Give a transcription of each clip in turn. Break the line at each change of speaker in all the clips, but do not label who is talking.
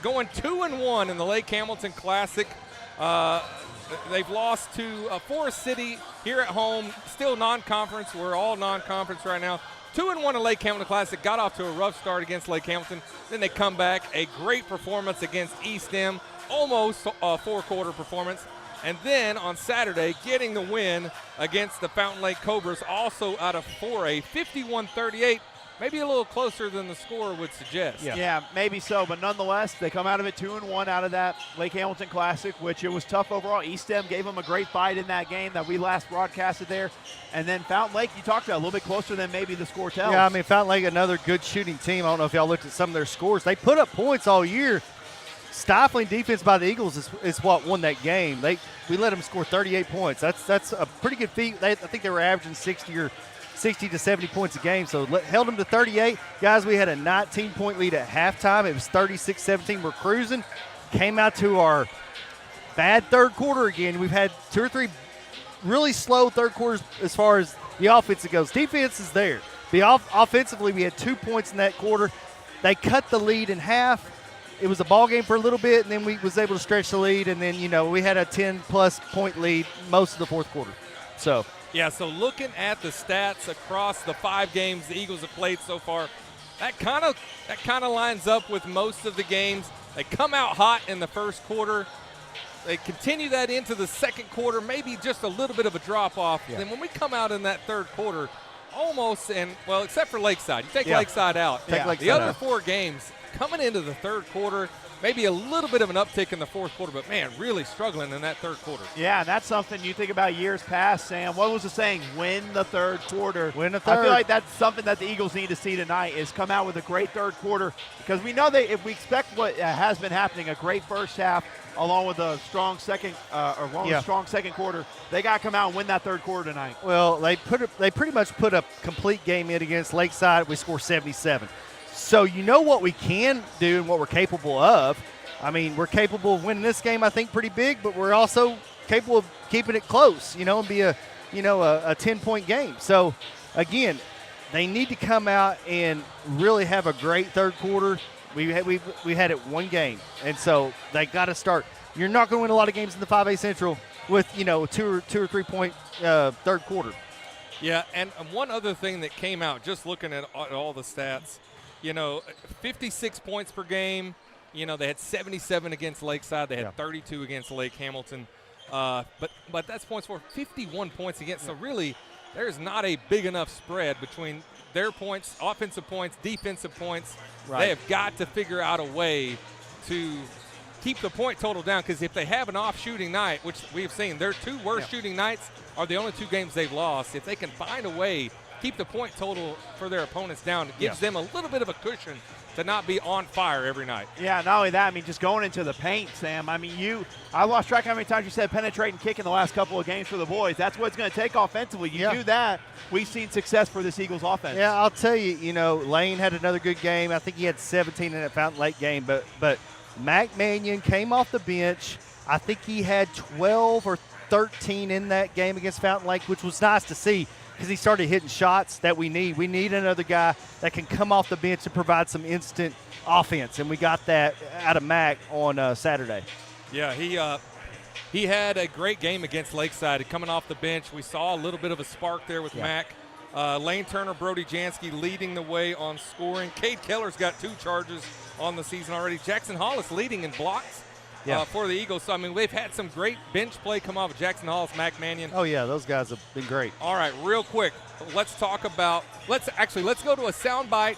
going 2-1 in the Lake Hamilton Classic. They've lost to Forest City here at home, still non-conference. We're all non-conference right now. 2-1 in Lake Hamilton Classic, got off to a rough start against Lake Hamilton. Then they come back, a great performance against East End, almost a four-quarter performance. And then on Saturday, getting the win against the Fountain Lake Cobras, also out of 4A, 51-38. Maybe a little closer than the score would suggest.
Yeah, maybe so, but nonetheless, they come out of it 2-1 out of that Lake Hamilton Classic, which it was tough overall. East End gave them a great fight in that game that we last broadcasted there. And then Fountain Lake, you talked about, a little bit closer than maybe the score tells.
Yeah, I mean, Fountain Lake, another good shooting team. I don't know if y'all looked at some of their scores. They put up points all year. Stifling defense by the Eagles is what won that game. We let them score 38 points. That's a pretty good feat. I think they were averaging 60 to 70 points a game, so held them to 38. Guys, we had a 19-point lead at halftime. It was 36-17. We're cruising. Came out to our bad third quarter again. We've had 2 or 3 really slow third quarters as far as the offense goes. Defense is there. Offensively, we had 2 points in that quarter. They cut the lead in half. It was a ball game for a little bit, and then we was able to stretch the lead, and then, we had a 10-plus point lead most of the fourth quarter. So
looking at the stats across the 5 games the Eagles have played so far, that kind of lines up with most of the games. They come out hot in the first quarter. They continue that into the second quarter, maybe just a little bit of a drop-off. Yeah. Then when we come out in that third quarter, almost, except for Lakeside. You take Lakeside out. The other 4 games, coming into the third quarter, maybe a little bit of an uptick in the fourth quarter, but, man, really struggling in that third quarter.
Yeah, and that's something you think about years past, Sam. What was the saying? Win the third quarter.
Win the third.
I feel like that's something that the Eagles need to see tonight is come out with a great third quarter, because we know if we expect what has been happening, a great first half along with a strong second strong second quarter, they got to come out and win that third quarter tonight.
Well, they pretty much put a complete game in against Lakeside. We scored 77. So you know what we can do and what we're capable of. I mean, we're capable of winning this game, I think, pretty big, but we're also capable of keeping it close, and be a 10-point game. So, again, they need to come out and really have a great third quarter. We had it 1 game, and so they got to start. You're not going to win a lot of games in the 5A Central with, 2 or 3 point third quarter.
Yeah, and one other thing that came out, just looking at all the stats, 56 points per game. They had 77 against Lakeside. They had 32 against Lake Hamilton. But that's points for 51 points against. So really, there's not a big enough spread between their points, offensive points, defensive points. Right. They have got to figure out a way to keep the point total down, because if they have an off shooting night, which we have seen, their 2 worst shooting nights are the only 2 games they've lost. If they can find a way, keep the point total for their opponents down, it gives them a little bit of a cushion to not be on fire every night. Yeah,
not only that, I mean, just going into the paint, Sam. I mean, I lost track how many times you said penetrate and kick in the last couple of games for the boys. That's what it's going to take offensively. You do that, we've seen success for this Eagles offense.
Yeah, I'll tell you, Lane had another good game. I think he had 17 in that Fountain Lake game, but Mac Mannion came off the bench. I think he had 12 or 13 in that game against Fountain Lake, which was nice to see, because he started hitting shots that we need. We need another guy that can come off the bench and provide some instant offense, and we got that out of Mac on Saturday.
Yeah, he had a great game against Lakeside. Coming off the bench, we saw a little bit of a spark there with Mac. Lane Turner, Brody Jansky leading the way on scoring. Cade Keller's got 2 charges on the season already. Jackson Hollis leading in blocks for the Eagles. So, I mean, we've had some great bench play come off of Jackson Hollis, Mac Mannion.
Oh, yeah, those guys have been great.
All right, real quick, let's talk about – let's go to a soundbite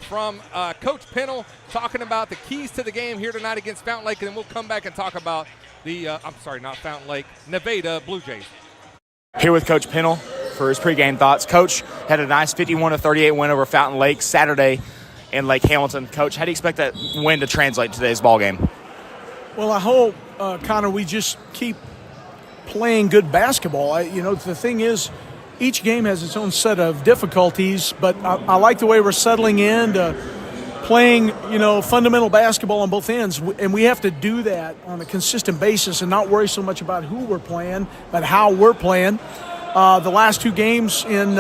from Coach Pennel talking about the keys to the game here tonight against Fountain Lake, and then we'll come back and talk about the not Fountain Lake, Nevada Blue Jays.
Here with Coach Pennel for his pregame thoughts. Coach had a nice 51-38 win over Fountain Lake Saturday in Lake Hamilton. Coach, how do you expect that win to translate to today's ballgame?
Well, I hope, Connor, we just keep playing good basketball. The thing is, each game has its own set of difficulties, but I like the way we're settling in to playing, fundamental basketball on both ends. And we have to do that on a consistent basis and not worry so much about who we're playing, but how we're playing. The last 2 games in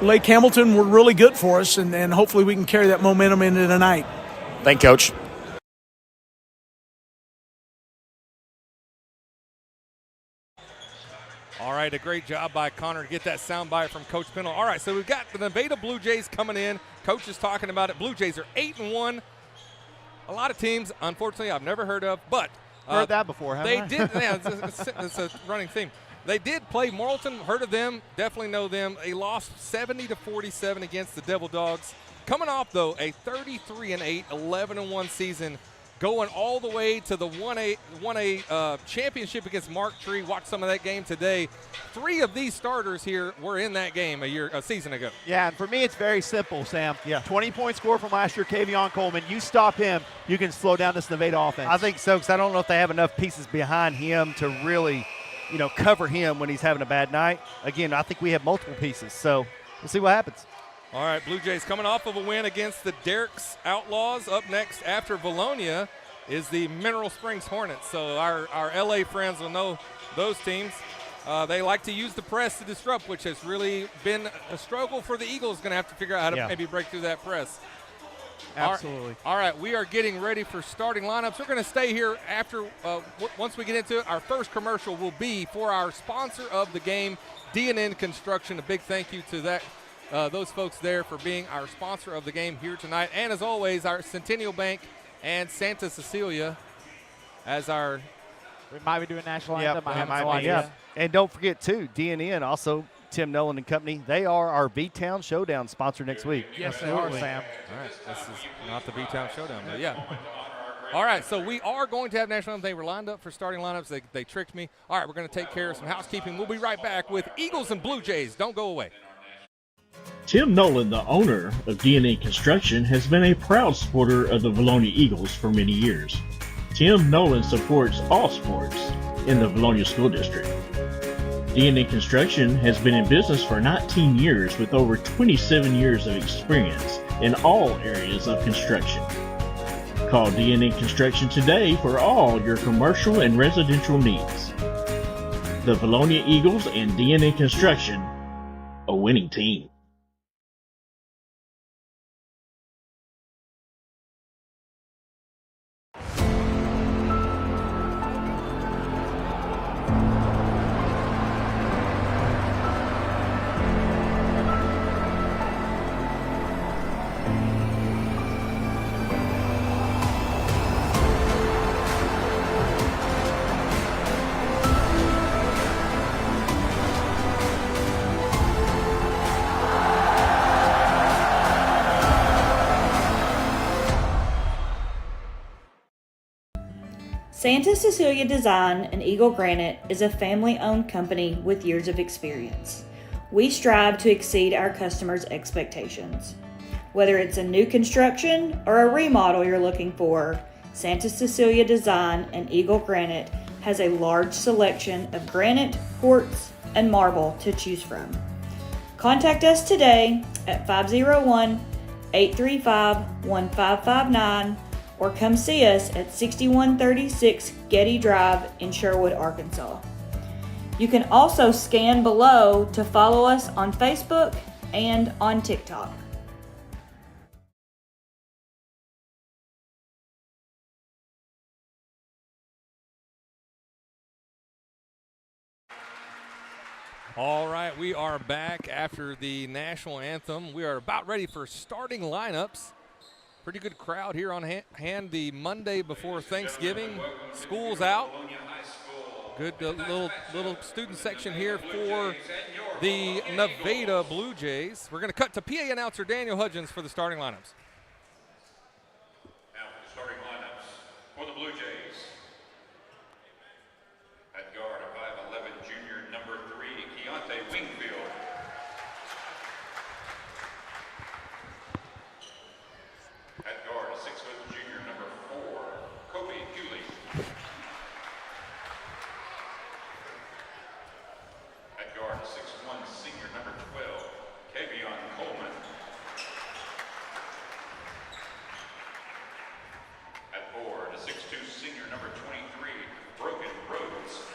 Lake Hamilton were really good for us, and hopefully we can carry that momentum into tonight.
Thank you, Coach.
All right, a great job by Connor to get that sound bite from Coach Pennell. All right, so we've got the Nevada Blue Jays coming in. Coach is talking about it. Blue Jays are 8-1. A lot of teams, unfortunately, I've never heard of, but
heard that before, haven't I?
They did. Yeah, it's a running theme. They did play Morrilton. Heard of them? Definitely know them. They lost 70-47 against the Devil Dogs. Coming off though a 33-8, 11-1 season, going all the way to the 1A championship against Mark Tree. Watch some of that game today. 3 of these starters here were in that game a season ago.
Yeah, and for me, it's very simple, Sam.
Yeah.
20-point score from last year, Kavion Coleman. You stop him, you can slow down this Nevada offense.
I think so, because I don't know if they have enough pieces behind him to really, cover him when he's having a bad night. Again, I think we have multiple pieces, so we'll see what happens.
All right, Blue Jays coming off of a win against the Derricks Outlaws. Up next after Vilonia is the Mineral Springs Hornets. So our LA friends will know those teams. They like to use the press to disrupt, which has really been a struggle for the Eagles. Going to have to figure out how to maybe break through that press.
Absolutely.
All right, we are getting ready for starting lineups. We're going to stay here after, once we get into it. Our first commercial will be for our sponsor of the game, D&N Construction. A big thank you to those folks there for being our sponsor of the game here tonight. And as always, our Centennial Bank and Santa Cecilia as our...
We might be doing national anthem. I have no idea.
Yeah. And don't forget, too, D&N, also Tim Nolan and company, they are our B-Town Showdown sponsor next week.
Yes, they are, Sam.
All right, this is not the B-Town Showdown, but yeah. All right, so we are going to have national anthem. They were lined up for starting lineups. They tricked me. All right, we're going to take care of some housekeeping. We'll be right back with Eagles and Blue Jays. Don't go away.
Tim Nolan, the owner of D&N Construction, has been a proud supporter of the Vilonia Eagles for many years. Tim Nolan supports all sports in the Vilonia School District. D&N Construction has been in business for 19 years with over 27 years of experience in all areas of construction. Call D&N Construction today for all your commercial and residential needs. The Vilonia Eagles and D&N Construction, a winning team.
Santa Cecilia Design and Eagle Granite is a family-owned company with years of experience. We strive to exceed our customers' expectations. Whether it's a new construction or a remodel you're looking for, Santa Cecilia Design and Eagle Granite has a large selection of granite, quartz, and marble to choose from. Contact us today at 501-835-1559 or come see us at 6136 Getty Drive in Sherwood, Arkansas. You can also scan below to follow us on Facebook and on TikTok.
All right, we are back after the national anthem. We are about ready for starting lineups. Pretty good crowd here on hand the Monday before Thanksgiving. School's out. Good little student section here for the Nevada Blue Jays. We're going to cut to PA announcer Daniel Hudgens for the starting lineups.
Now for the starting lineups for the Blue Jays. At guard, a 5'11" junior, number 3, Keontae Wingfield. At guard, a 6-foot junior, number 4, Kobe Hewley. At guard, a 6'1" senior, number 12, Kavion Coleman. At board, a 6'2" senior, number 23, Brogan Rhodes.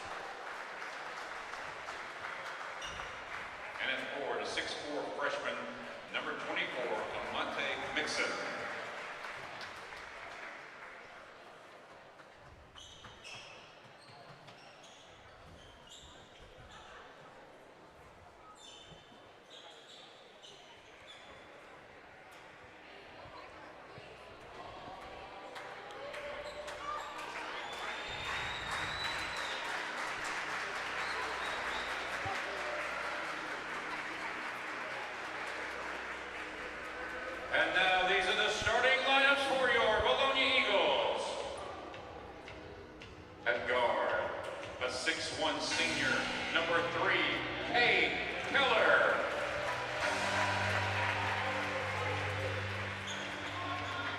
And at board, a 6'4" freshman, number 24, Amante Mixon. 6'1" senior, number 3, Kay Keller.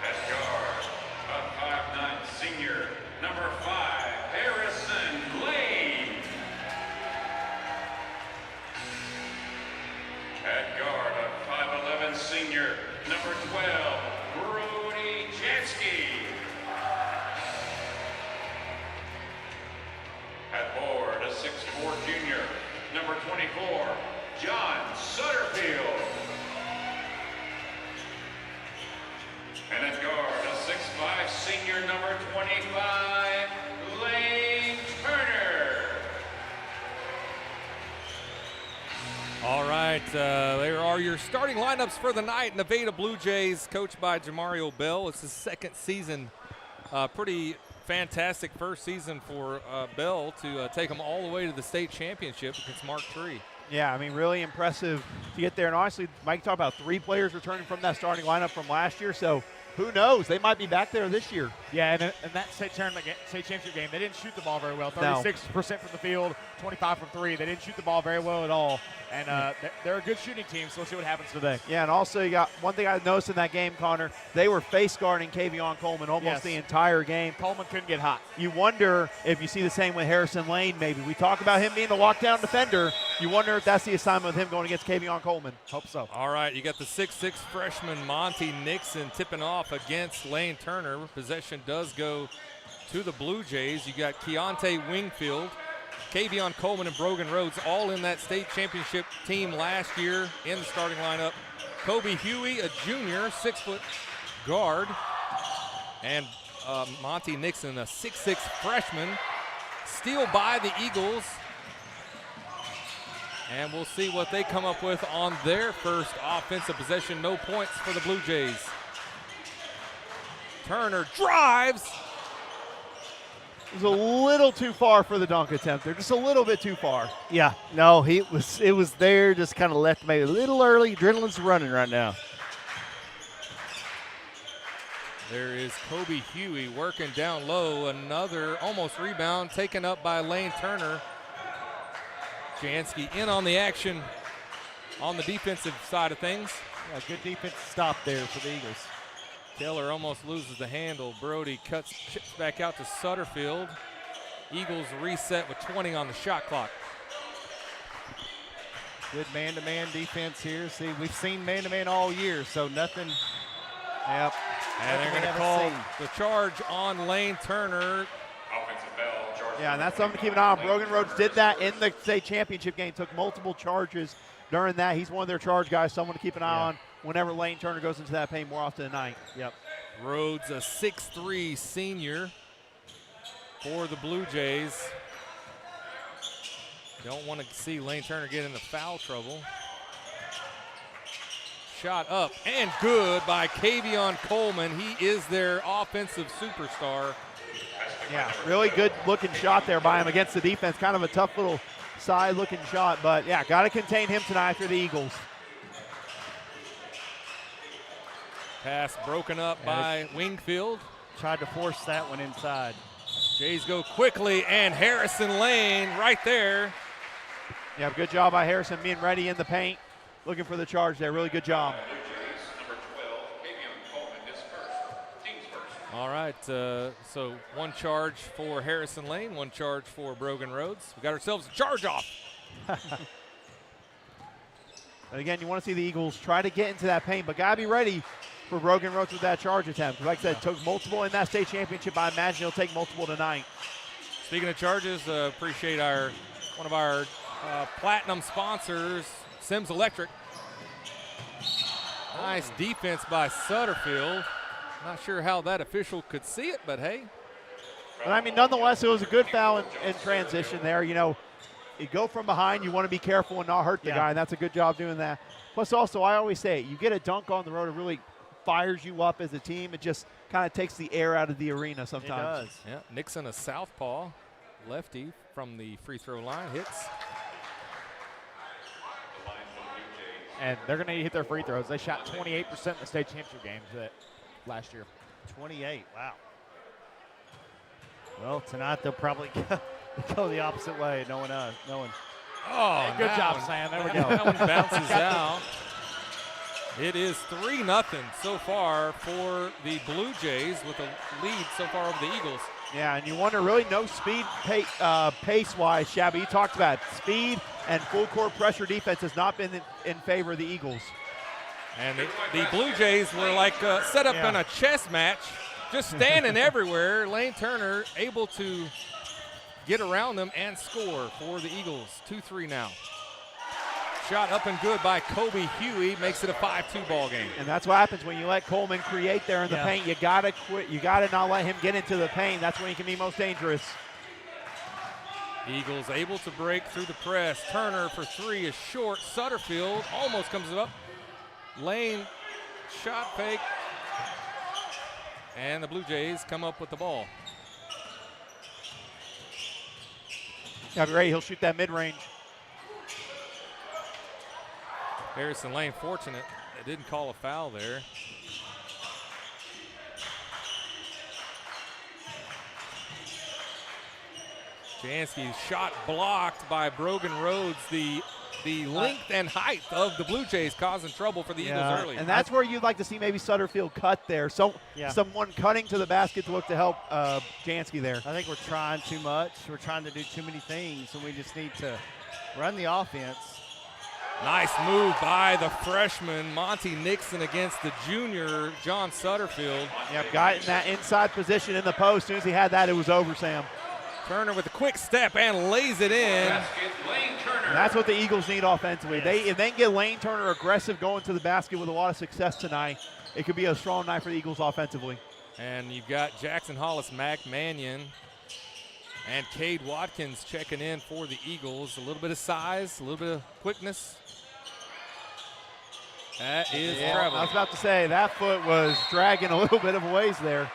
At guard, a 5'9" senior, number 5, Harrison Lane. At guard, a 5'11" senior, number 12, Brody Jansky. At board, a 6'4" junior, number 24, John Sutterfield. And at guard, a 6'5" senior, number 25, Lane Turner.
All right, there are your starting lineups for the night. Nevada Blue Jays, coached by Jamario Bell. It's his second season. Pretty fantastic first season for Bell to take them all the way to the state championship against Mark Tree.
Yeah, I mean, really impressive to get there. And honestly, Mike talked about 3 players returning from that starting lineup from last year. So who knows? They might be back there this year.
Yeah, and in that state championship game, they didn't shoot the ball very well. 36% from the field, 25 from 3. They didn't shoot the ball very well at all. And they're a good shooting team, so we'll see what happens today.
Yeah, and also you got one thing I noticed in that game, Connor, they were face guarding Kavion Coleman almost the entire game.
Coleman couldn't get hot.
You wonder if you see the same with Harrison Lane maybe. We talk about him being the lockdown defender. You wonder if that's the assignment with him going against Kavion Coleman.
Hope so.
All right, you got the 6'6" freshman Monty Nixon tipping off against Lane Turner. Possession does go to the Blue Jays. You got Keontae Wingfield, Kavion Coleman, and Brogan Rhodes all in that state championship team last year in the starting lineup. Kobe Huey, a junior, 6-foot guard, and Monty Nixon, a 6'6" freshman. Steal by the Eagles. And we'll see what they come up with on their first offensive possession. No points for the Blue Jays. Turner drives.
It was a little too far for the dunk attempt there, just a little bit too far.
Yeah, no, it was there, just kind of left maybe a little early. Adrenaline's running right now.
There is Kobe Huey working down low. Another almost rebound taken up by Lane Turner. Jansky in on the action on the defensive side of things.
Yeah, good defensive stop there for the Eagles.
Keller almost loses the handle. Brody chips back out to Sutterfield. Eagles reset with 20 on the shot clock.
Good man-to-man defense here. See, we've seen man-to-man all year, so nothing. Yep.
And they're going to call the charge on Lane Turner.
Offensive foul, charge.
Yeah, and that's something to keep an eye on. Brogan Rhodes did that in the state championship game, took multiple charges during that. He's one of their charge guys, someone to keep an eye on whenever Lane Turner goes into that paint more often than not.
Yep.
Rhodes, a 6'3" senior for the Blue Jays. Don't want to see Lane Turner get into foul trouble. Shot up and good by Kavion Coleman. He is their offensive superstar.
Yeah, really good looking shot there by him against the defense. Kind of a tough little side looking shot, but yeah, got to contain him tonight for the Eagles.
Pass broken up by Wingfield.
Tried to force that one inside.
Jays go quickly, and Harrison Lane right there.
Yeah, good job by Harrison being ready in the paint, looking for the charge there. Really good job.
Blue Jays, number 12, Kavion Coleman is first, team's first.
All right, so one charge for Harrison Lane, one charge for Brogan Rhodes. We got ourselves a charge off.
And again, you want to see the Eagles try to get into that paint, but got to be ready for Brogan Rhodes with that charge attempt. Like I said, took multiple in that state championship. I imagine he'll take multiple tonight.
Speaking of charges, appreciate one of our platinum sponsors, Sims Electric. Nice defense by Sutterfield. Not sure how that official could see it, but hey.
But I mean, nonetheless, it was a good foul in transition there. You know, you go from behind, you want to be careful and not hurt the guy, and that's a good job doing that. Plus, also, I always say, you get a dunk on the road, it really fires you up as a team. It just kind of takes the air out of the arena sometimes.
It does.
Yeah, Nixon, a southpaw, lefty from the free throw line, hits.
And they're going to hit their free throws. They shot 28% in the state championship games last year.
28, wow. Well, tonight they'll probably Go the opposite way. No one.
Oh,
Good
that
job,
one-
Sam. There we go.
That one bounces out. It is 3-0 so far for the Blue Jays with a lead so far over the Eagles.
Yeah, and you wonder really no speed pace-wise, Shabby. You talked about it. Speed and full court pressure defense has not been in favor of the Eagles.
And the Blue Jays were like set up in a chess match, just standing everywhere. Lane Turner able to get around them and score for the Eagles. 2-3 now. Shot up and good by Kobe Huey, makes it a 5-2 ball game.
And that's what happens when you let Coleman create there in the paint. You gotta quit. You gotta not let him get into the paint. That's when he can be most dangerous.
Eagles able to break through the press. Turner for three is short. Sutterfield almost comes up. Lane shot fake. And the Blue Jays come up with the ball.
Gotta be ready. He'll shoot that mid-range.
Harrison Lane fortunate. They didn't call a foul there. Jansky's shot blocked by Brogan Rhodes. The length and height of the Blue Jays causing trouble for the Eagles early.
And that's where you'd like to see maybe Sutterfield cut there. So someone cutting to the basket to look to help Jansky there.
I think we're trying too much. We're trying to do too many things, and we just need to run the offense.
Nice move by the freshman, Monty Nixon, against the junior, John Sutterfield.
Yep, got in that inside position in the post. As soon as he had that, it was over, Sam.
Turner with a quick step and lays it in.
And that's what the Eagles need offensively. If they can get Lane Turner aggressive going to the basket with a lot of success tonight, it could be a strong night for the Eagles offensively.
And you've got Jackson Hollis, Mac Mannion, and Cade Watkins checking in for the Eagles. A little bit of size, a little bit of quickness. That is trouble.
I was about to say, that foot was dragging a little bit of a ways there.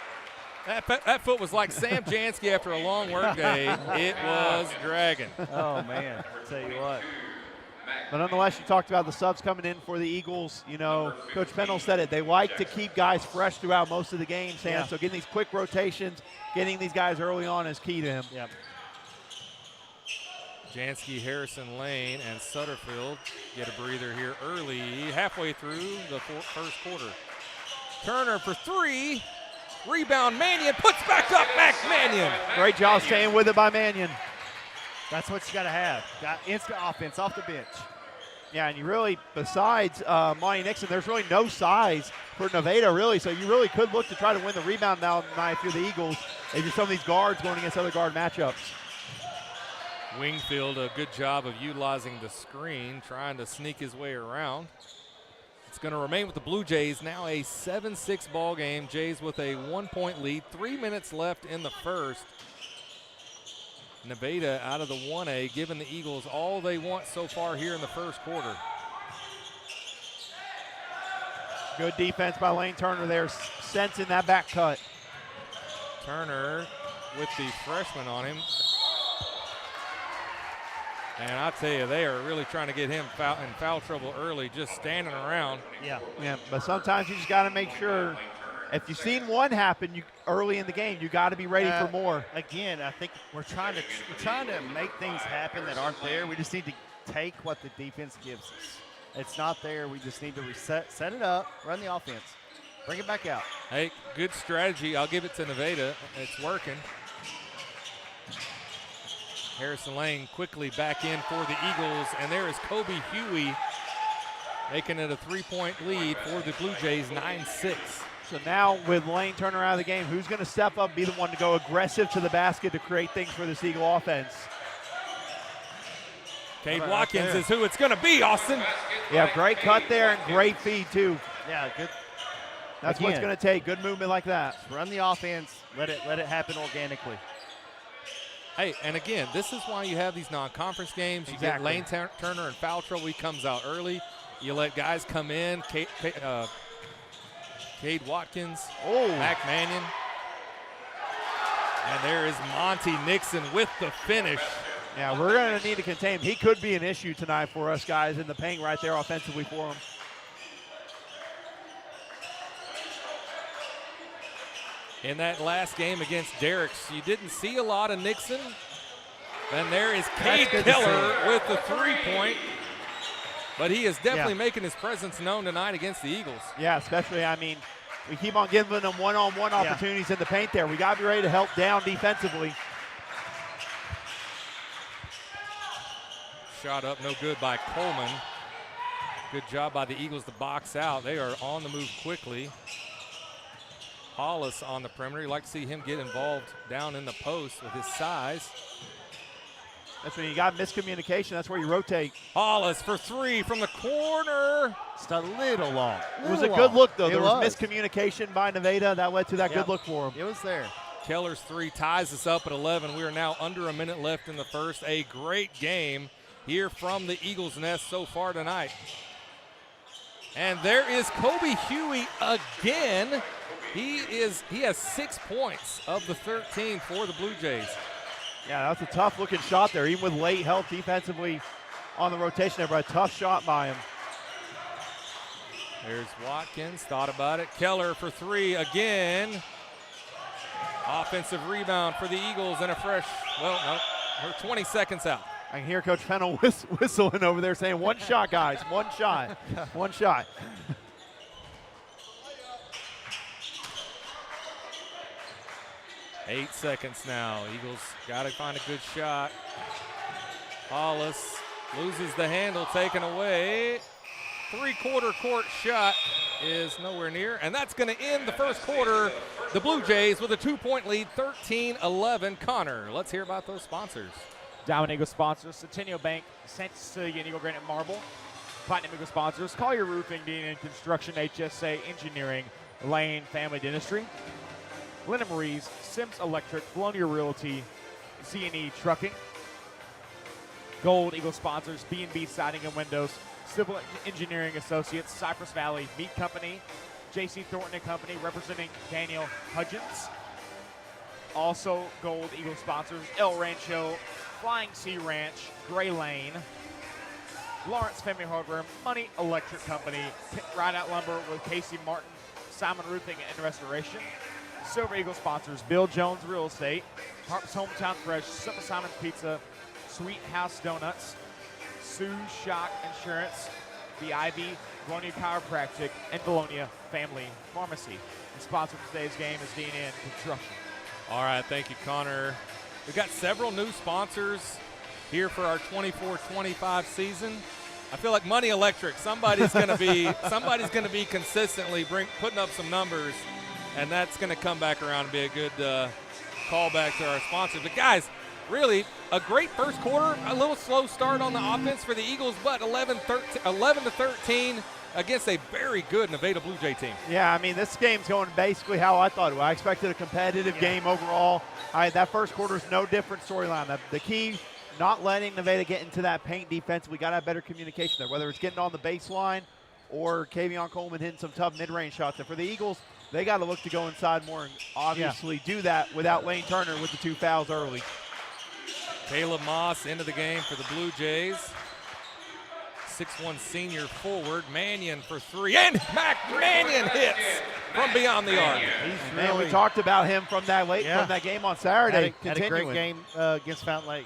That foot was like Sam Jansky after a long work day. It was dragging.
Oh, man. I'll tell you what.
But nonetheless, you talked about the subs coming in for the Eagles. You know, Coach Pennel said it. They like to keep guys fresh throughout most of the game, Sam.
Yeah.
So getting these quick rotations, getting these guys early on is key to him.
Yep.
Jansky, Harrison Lane, and Sutterfield get a breather here early, halfway through the first quarter. Turner for three. Rebound, Mannion puts back up, Mac Mannion.
Great job staying with it by Mannion.
That's what you got to have. Got instant offense off the bench.
Yeah, and you really, besides Monty Nixon, there's really no size for Nevada, really. So you really could look to try to win the rebound now tonight if you're the Eagles, if you're some of these guards going against other guard matchups.
Wingfield, a good job of utilizing the screen, trying to sneak his way around. It's going to remain with the Blue Jays. Now a 7-6 ball game. Jays with a 1-point lead. 3 minutes left in the first. Nevada out of the 1A, giving the Eagles all they want so far here in the first quarter.
Good defense by Lane Turner there, sensing that back cut.
Turner with the freshman on him. And I tell you, they are really trying to get him in foul trouble early, just standing around.
Yeah, but sometimes you just got to make sure. If you've seen one happen early in the game, you got to be ready for more.
Again, I think we're trying to make things happen that aren't there. We just need to take what the defense gives us. It's not there. We just need to set it up, run the offense, bring it back out.
Hey, good strategy. I'll give it to Nevada. It's working. Harrison Lane quickly back in for the Eagles, and there is Kobe Huey making it a 3-point lead for the Blue Jays, 9-6.
So now with Lane Turner out of the game, who's going to step up, be the one to go aggressive to the basket to create things for this Eagle offense?
Cade Watkins is who it's going to be, Austin.
Yeah, great cut there and great feed, too.
Yeah, good.
That's what it's going to take, good movement like that.
Just run the offense, let it happen organically.
Hey, and again, this is why you have these non-conference games. You get Lane Turner in foul trouble. He comes out early. You let guys come in. Cade Watkins, Mac Mannion. And there is Monty Nixon with the finish.
Yeah, we're going to need to contain him. He could be an issue tonight for us guys in the paint right there offensively for him. In that last game against Derricks, you didn't see a lot of Nixon.
And there is Cade Keller with the 3-point. But he is definitely making his presence known tonight against the Eagles.
Yeah, especially, I mean, we keep on giving them one-on-one opportunities in the paint there. We got to be ready to help down defensively.
Shot up, no good by Coleman. Good job by the Eagles to box out. They are on the move quickly. Hollis on the perimeter. You'd like to see him get involved down in the post with his size.
That's when you got miscommunication. That's where you rotate.
Hollis for 3 from the corner.
Just a little long.
It was a good look, though. There was miscommunication by Nevada. That led to that good look for him.
It was there.
Keller's 3 ties us up at 11. We are now under a minute left in the first. A great game here from the Eagles' nest so far tonight. And there is Kobe Huey again. He has 6 points of the 13 for the Blue Jays.
Yeah, that's a tough-looking shot there, even with late help defensively on the rotation there, but a tough shot by him.
There's Watkins, thought about it. Keller for 3 again. Offensive rebound for the Eagles and a fresh, well, no, we're 20 seconds out.
I can hear Coach Pennel whistling over there saying, one shot, guys, one shot, one shot.
Eight seconds now. Eagles got to find a good shot. Hollis loses the handle, taken away. 3/4 court shot is nowhere near, and that's going to end the first quarter. The Blue Jays with a 2-point lead, 13-11. Connor, let's hear about those sponsors.
Diamond Eagle sponsors, Centennial Bank, St. Cecilia, and Eagle Granite Marble. Platinum Eagle sponsors, Collier Roofing, Dean and Construction, HSA Engineering, Lane Family Dentistry. Linda Marie's, Sims Electric, Vilonia Realty, C&E Trucking. Gold Eagle sponsors, B&B Siding and Windows, Civil Engineering Associates, Cypress Valley Meat Company, J.C. Thornton and Company, representing Daniel Hudgens. Also, Gold Eagle sponsors, El Rancho, Flying Sea Ranch, Gray Lane, Lawrence Family Hardware, Money Electric Company, Rideout Lumber with Casey Martin, Simon Roofing and Restoration. Silver Eagle sponsors, Bill Jones Real Estate, Harp's Hometown Fresh, Simple Simon's Pizza, Sweet House Donuts, Sue Shock Insurance, The Ivy, Vilonia Chiropractic, and Vilonia Family Pharmacy. The sponsor of today's game is D&N Construction.
All right, thank you, Connor. We've got several new sponsors here for our 24-25 season. I feel like Money Electric. Somebody's going to be consistently putting up some numbers, and that's going to come back around and be a good callback to our sponsors. But guys, really a great first quarter. A little slow start on the offense for the Eagles, but 11-13 against a very good Nevada Blue Jay team.
Yeah, I mean, this game's going basically how I thought it would. I expected a competitive game overall. That first quarter is no different storyline. The key, not letting Nevada get into that paint defense. We got to have better communication there, whether it's getting on the baseline or Kavion Coleman hitting some tough mid-range shots. And for the Eagles, they got to look to go inside more and obviously do that without Lane Turner with the 2 fouls early.
Caleb Moss into the game for the Blue Jays. 6'1" senior forward. Mannion for 3, and Mac Mannion hits from beyond the arc.
We talked about him from that from that game on Saturday.
Had a great game against Fountain Lake.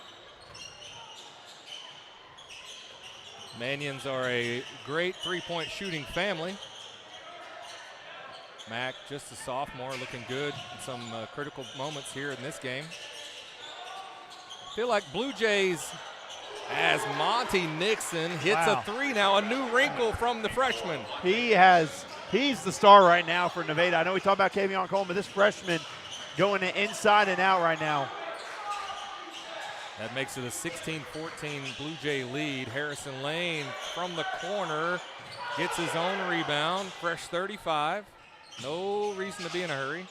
Mannions are a great three-point shooting family. Mac, just a sophomore, looking good in some critical moments here in this game. I feel like Blue Jays, as Monty Nixon hits a 3 now, a new wrinkle from the freshman.
He's the star right now for Nevada. I know we talked about Kavion Coleman, but this freshman going to inside and out right now.
That makes it a 16-14 Blue Jay lead. Harrison Lane from the corner gets his own rebound. Fresh 35. No reason to be in a hurry.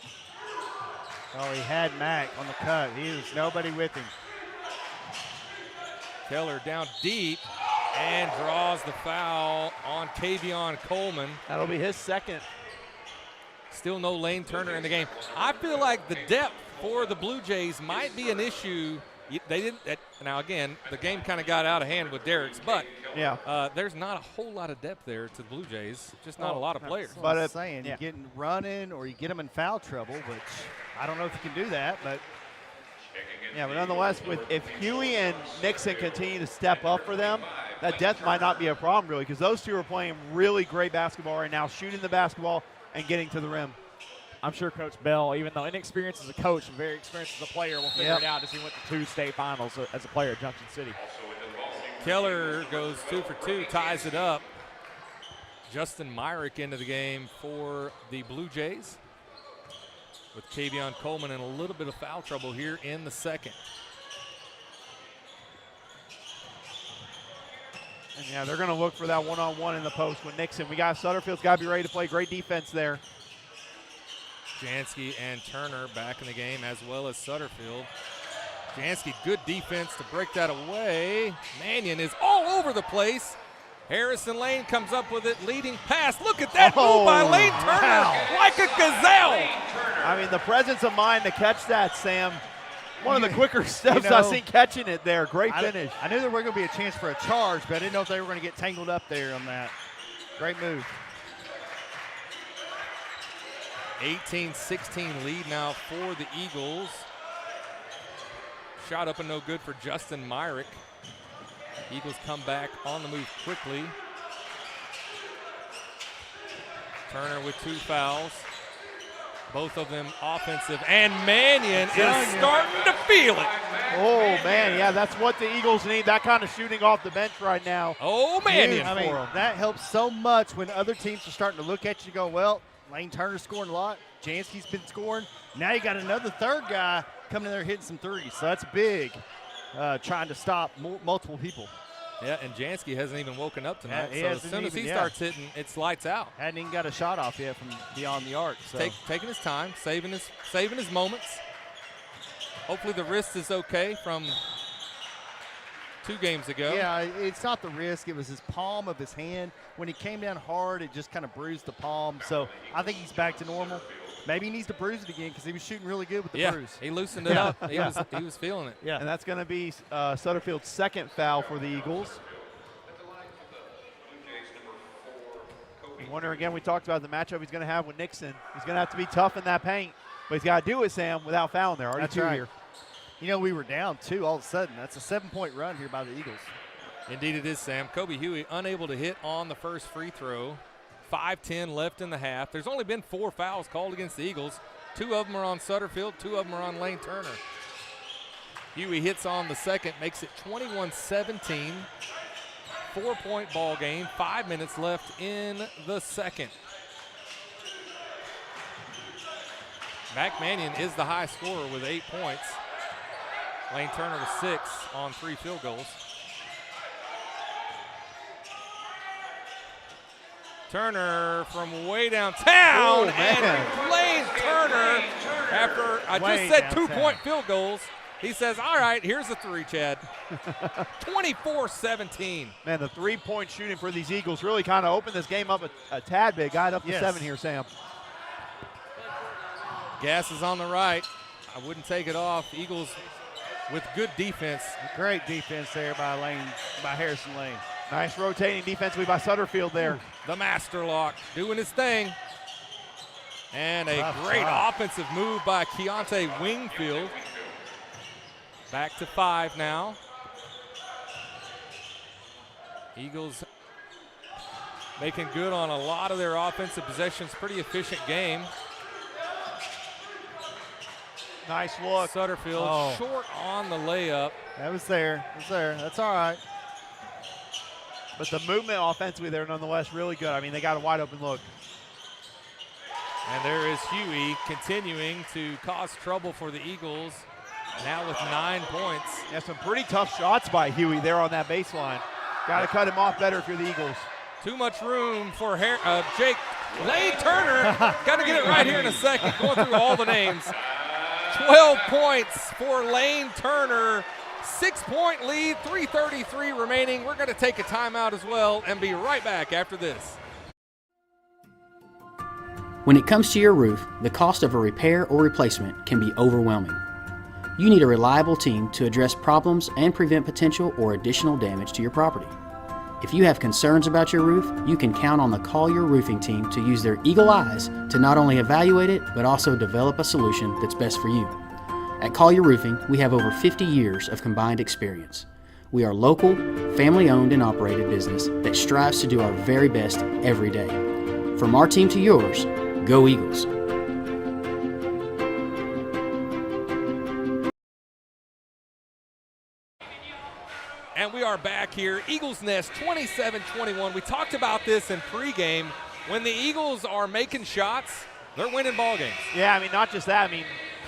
Oh, he had Mac on the cut. He was nobody with him.
Keller down deep and draws the foul on Kavion Coleman.
That'll be his second.
Still no Lane Turner in the game. I feel like the depth for the Blue Jays might be an issue. They didn't. Now again, the game kind of got out of hand with Derricks, but there's not a whole lot of depth there to the Blue Jays. Just not a lot of players.
But I'm saying you get running or you get them in foul trouble, which I don't know if you can do that, but
Yeah, but nonetheless, if Huey and Nixon continue to step up for them, that depth might not be a problem really, because those two are playing really great basketball right now, shooting the basketball and getting to the rim.
I'm sure Coach Bell, even though inexperienced as a coach and very experienced as a player, will figure it out as he went to 2 state finals as a player at Junction City.
Keller goes 2 for 2, ties it up. Justin Myrick into the game for the Blue Jays, with Kavion Coleman in a little bit of foul trouble here in the second.
And yeah, they're going to look for that one-on-one in the post with Nixon. We got Sutterfield's got to be ready to play great defense there.
Jansky and Turner back in the game, as well as Sutterfield. Jansky, good defense to break that away. Mannion is all over the place. Harrison Lane comes up with it, leading pass. Look at that move by Lane Turner, like a gazelle.
I mean, the presence of mind to catch that, Sam. One of the quicker steps I've seen catching it there. Great finish.
I knew there was going to be a chance for a charge, but I didn't know if they were going to get tangled up there on that. Great move.
18-16 lead now for the Eagles. Shot up and no good for Justin Myrick. Eagles come back on the move quickly. Turner with 2 fouls. Both of them offensive, and Mannion is starting to feel it.
Oh, man, yeah, that's what the Eagles need, that kind of shooting off the bench right now.
Oh, Mannion.
I mean, that helps so much when other teams are starting to look at you going, well, Lane Turner's scoring a lot. Jansky's been scoring. Now you got another third guy coming in there hitting some threes. So that's big, trying to stop multiple people.
Yeah, and Jansky hasn't even woken up tonight.
Yeah,
so as soon as he starts hitting, it's lights out.
Hadn't even got a shot off yet from beyond the arc. So.
Taking his time, saving his moments. Hopefully the wrist is okay from 2 games ago.
Yeah, it's not the wrist. It was his palm of his hand. When he came down hard, it just kind of bruised the palm. So I think he's back to normal. Maybe he needs to bruise it again because he was shooting really good with the bruise.
He loosened it up. He was feeling it.
Yeah, and that's going to be Sutterfield's second foul for the Eagles. And wonder again, we talked about the matchup he's going to have with Nixon. He's going to have to be tough in that paint, but he's got to do it, Sam, without fouling there. Already
That's
2
right.
here.
You know, we were down 2 all of a sudden. That's a 7-point run here by the Eagles.
Indeed it is, Sam. Kobe Huey unable to hit on the first free throw. 5:10 left in the half. There's only been 4 fouls called against the Eagles. 2 of them are on Sutterfield, 2 of them are on Lane Turner. Huey hits on the second, makes it 21-17. 4-point ball game, 5 minutes left in the second. Mac Mannion is the high scorer with 8 points. Lane Turner with 6 on 3 field goals. Turner from way downtown, and Lane Turner, after I just said 2-point field goals, he says, all right, here's the 3, Chad. 24-17.
Man, the 3-point shooting for these Eagles really kind of opened this game up a tad bit. Got up to 7 here, Sam.
Gas is on the right. I wouldn't take it off. Eagles with good defense.
Great defense there by Harrison Lane.
Nice rotating defensively by Sutterfield there.
The master lock doing his thing. And a great offensive move by Keontae Wingfield. Back to 5 now. Eagles making good on a lot of their offensive possessions. Pretty efficient game.
Nice look.
Sutterfield short on the layup.
That was there. It was there. That's all right.
But the movement offensively there, nonetheless, really good. I mean, they got a wide open look.
And there is Huey continuing to cause trouble for the Eagles, now with 9 points.
Yeah, some pretty tough shots by Huey there on that baseline. Got to cut him off better if you're the Eagles.
Too much room for Jake. Lane Turner, got to get it right here in a second, going through all the names. 12 points for Lane Turner. 6-point lead, 3:33 remaining. We're going to take a timeout as well and be right back after this.
When it comes to your roof, the cost of a repair or replacement can be overwhelming. You need a reliable team to address problems and prevent potential or additional damage to your property. If you have concerns about your roof, you can count on the Collier Roofing team to use their eagle eyes to not only evaluate it, but also develop a solution that's best for you. At Collier Roofing, we have over 50 years of combined experience. We are local, family-owned and operated business that strives to do our very best every day. From our team to yours, go Eagles!
And we are back here. Eagles Nest 27-21. We talked about this in pregame. When the Eagles are making shots, they're winning ball games.
Yeah, I mean, not just that. I mean,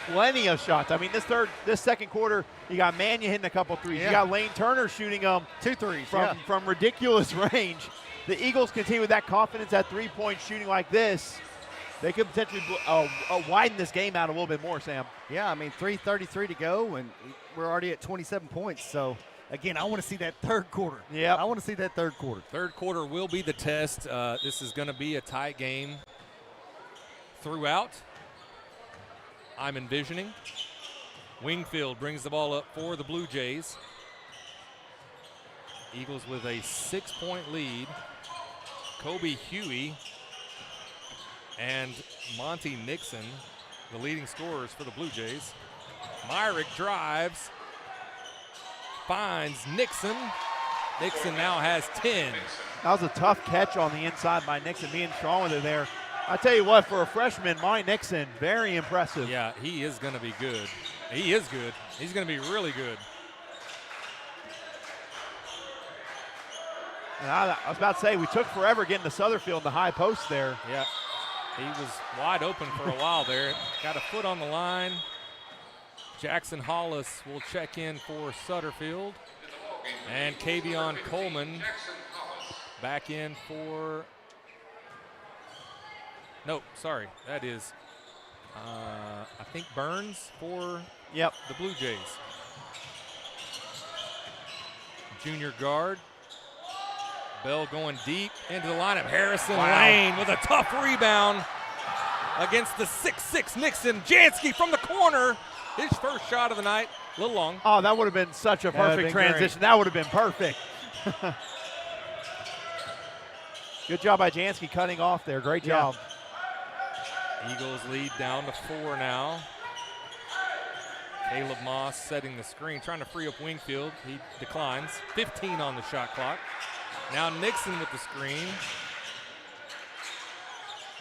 plenty of shots. I mean, this second quarter, you got Mania hitting a couple threes.
Yeah.
You got Lane Turner shooting
2 threes
from ridiculous range. The Eagles continue with that confidence at three-point shooting like this. They could potentially widen this game out a little bit more, Sam.
Yeah, I mean, 3:33 to go, and we're already at 27 points. So, again, I want to see that third quarter.
Yeah,
I want to see that third quarter.
Third quarter will be the test. This is going to be a tight game throughout, I'm envisioning. Wingfield brings the ball up for the Blue Jays. Eagles with a 6-point lead. Kobe Huey and Monty Nixon, the leading scorers for the Blue Jays. Myrick drives, finds Nixon. Nixon now has 10.
That was a tough catch on the inside by Nixon, being strong with it there. I tell you what, for a freshman, Monty Nixon, very impressive.
Yeah, he is going to be good. He is good. He's going to be really good.
And I was about to say, we took forever getting to Sutherfield in the high post there.
Yeah, he was wide open for a while there. Got a foot on the line. Jackson Hollis will check in for Sutterfield. And Kavion Coleman back in for, no, sorry, that is, I think Burns for the Blue Jays. Junior guard. Bell going deep into the lineup. Harrison Lane with a tough rebound against the 6'6" Nixon. Jansky from the corner. His first shot of the night. A little long.
Oh, that would have been such a perfect transition. That would have been perfect. Good job by Jansky cutting off there. Great job.
Eagles lead down to 4 now. Caleb Moss setting the screen, trying to free up Wingfield. He declines. 15 on the shot clock. Now Nixon with the screen.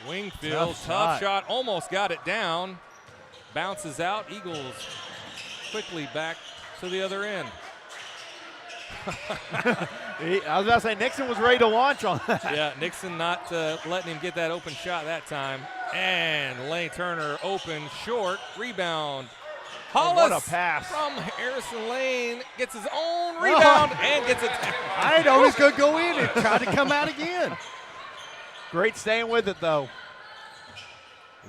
Wingfield, tough shot, almost got it down. Bounces out. Eagles quickly back to the other end.
I was about to say, Nixon was ready to launch on that.
Yeah, Nixon not letting him get that open shot that time. And Lane Turner open, short, rebound. Hollis,
what a pass
from Harrison Lane, gets his own rebound and gets it down.
I know he's going to go in and try to come out again.
Great staying with it, though.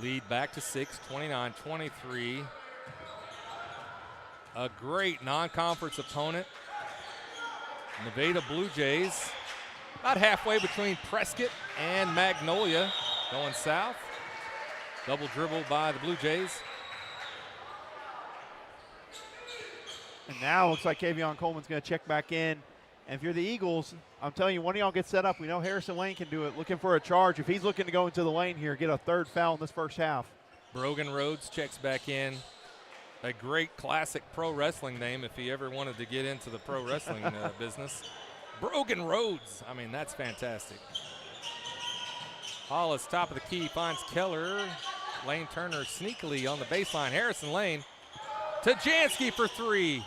Lead back to 6, 29-23. A great non-conference opponent. Nevada Blue Jays, about halfway between Prescott and Magnolia, going south. Double dribble by the Blue Jays.
And now it looks like Kavion Coleman's going to check back in. And if you're the Eagles, I'm telling you, one of y'all get set up. We know Harrison Lane can do it. Looking for a charge. If he's looking to go into the lane here, get a third foul in this first half.
Brogan Rhodes checks back in. A great classic pro wrestling name if he ever wanted to get into the pro wrestling business. Brogan Rhodes. I mean, that's fantastic. Hollis, top of the key, finds Keller. Lane Turner sneakily on the baseline. Harrison Lane to Jansky for 3.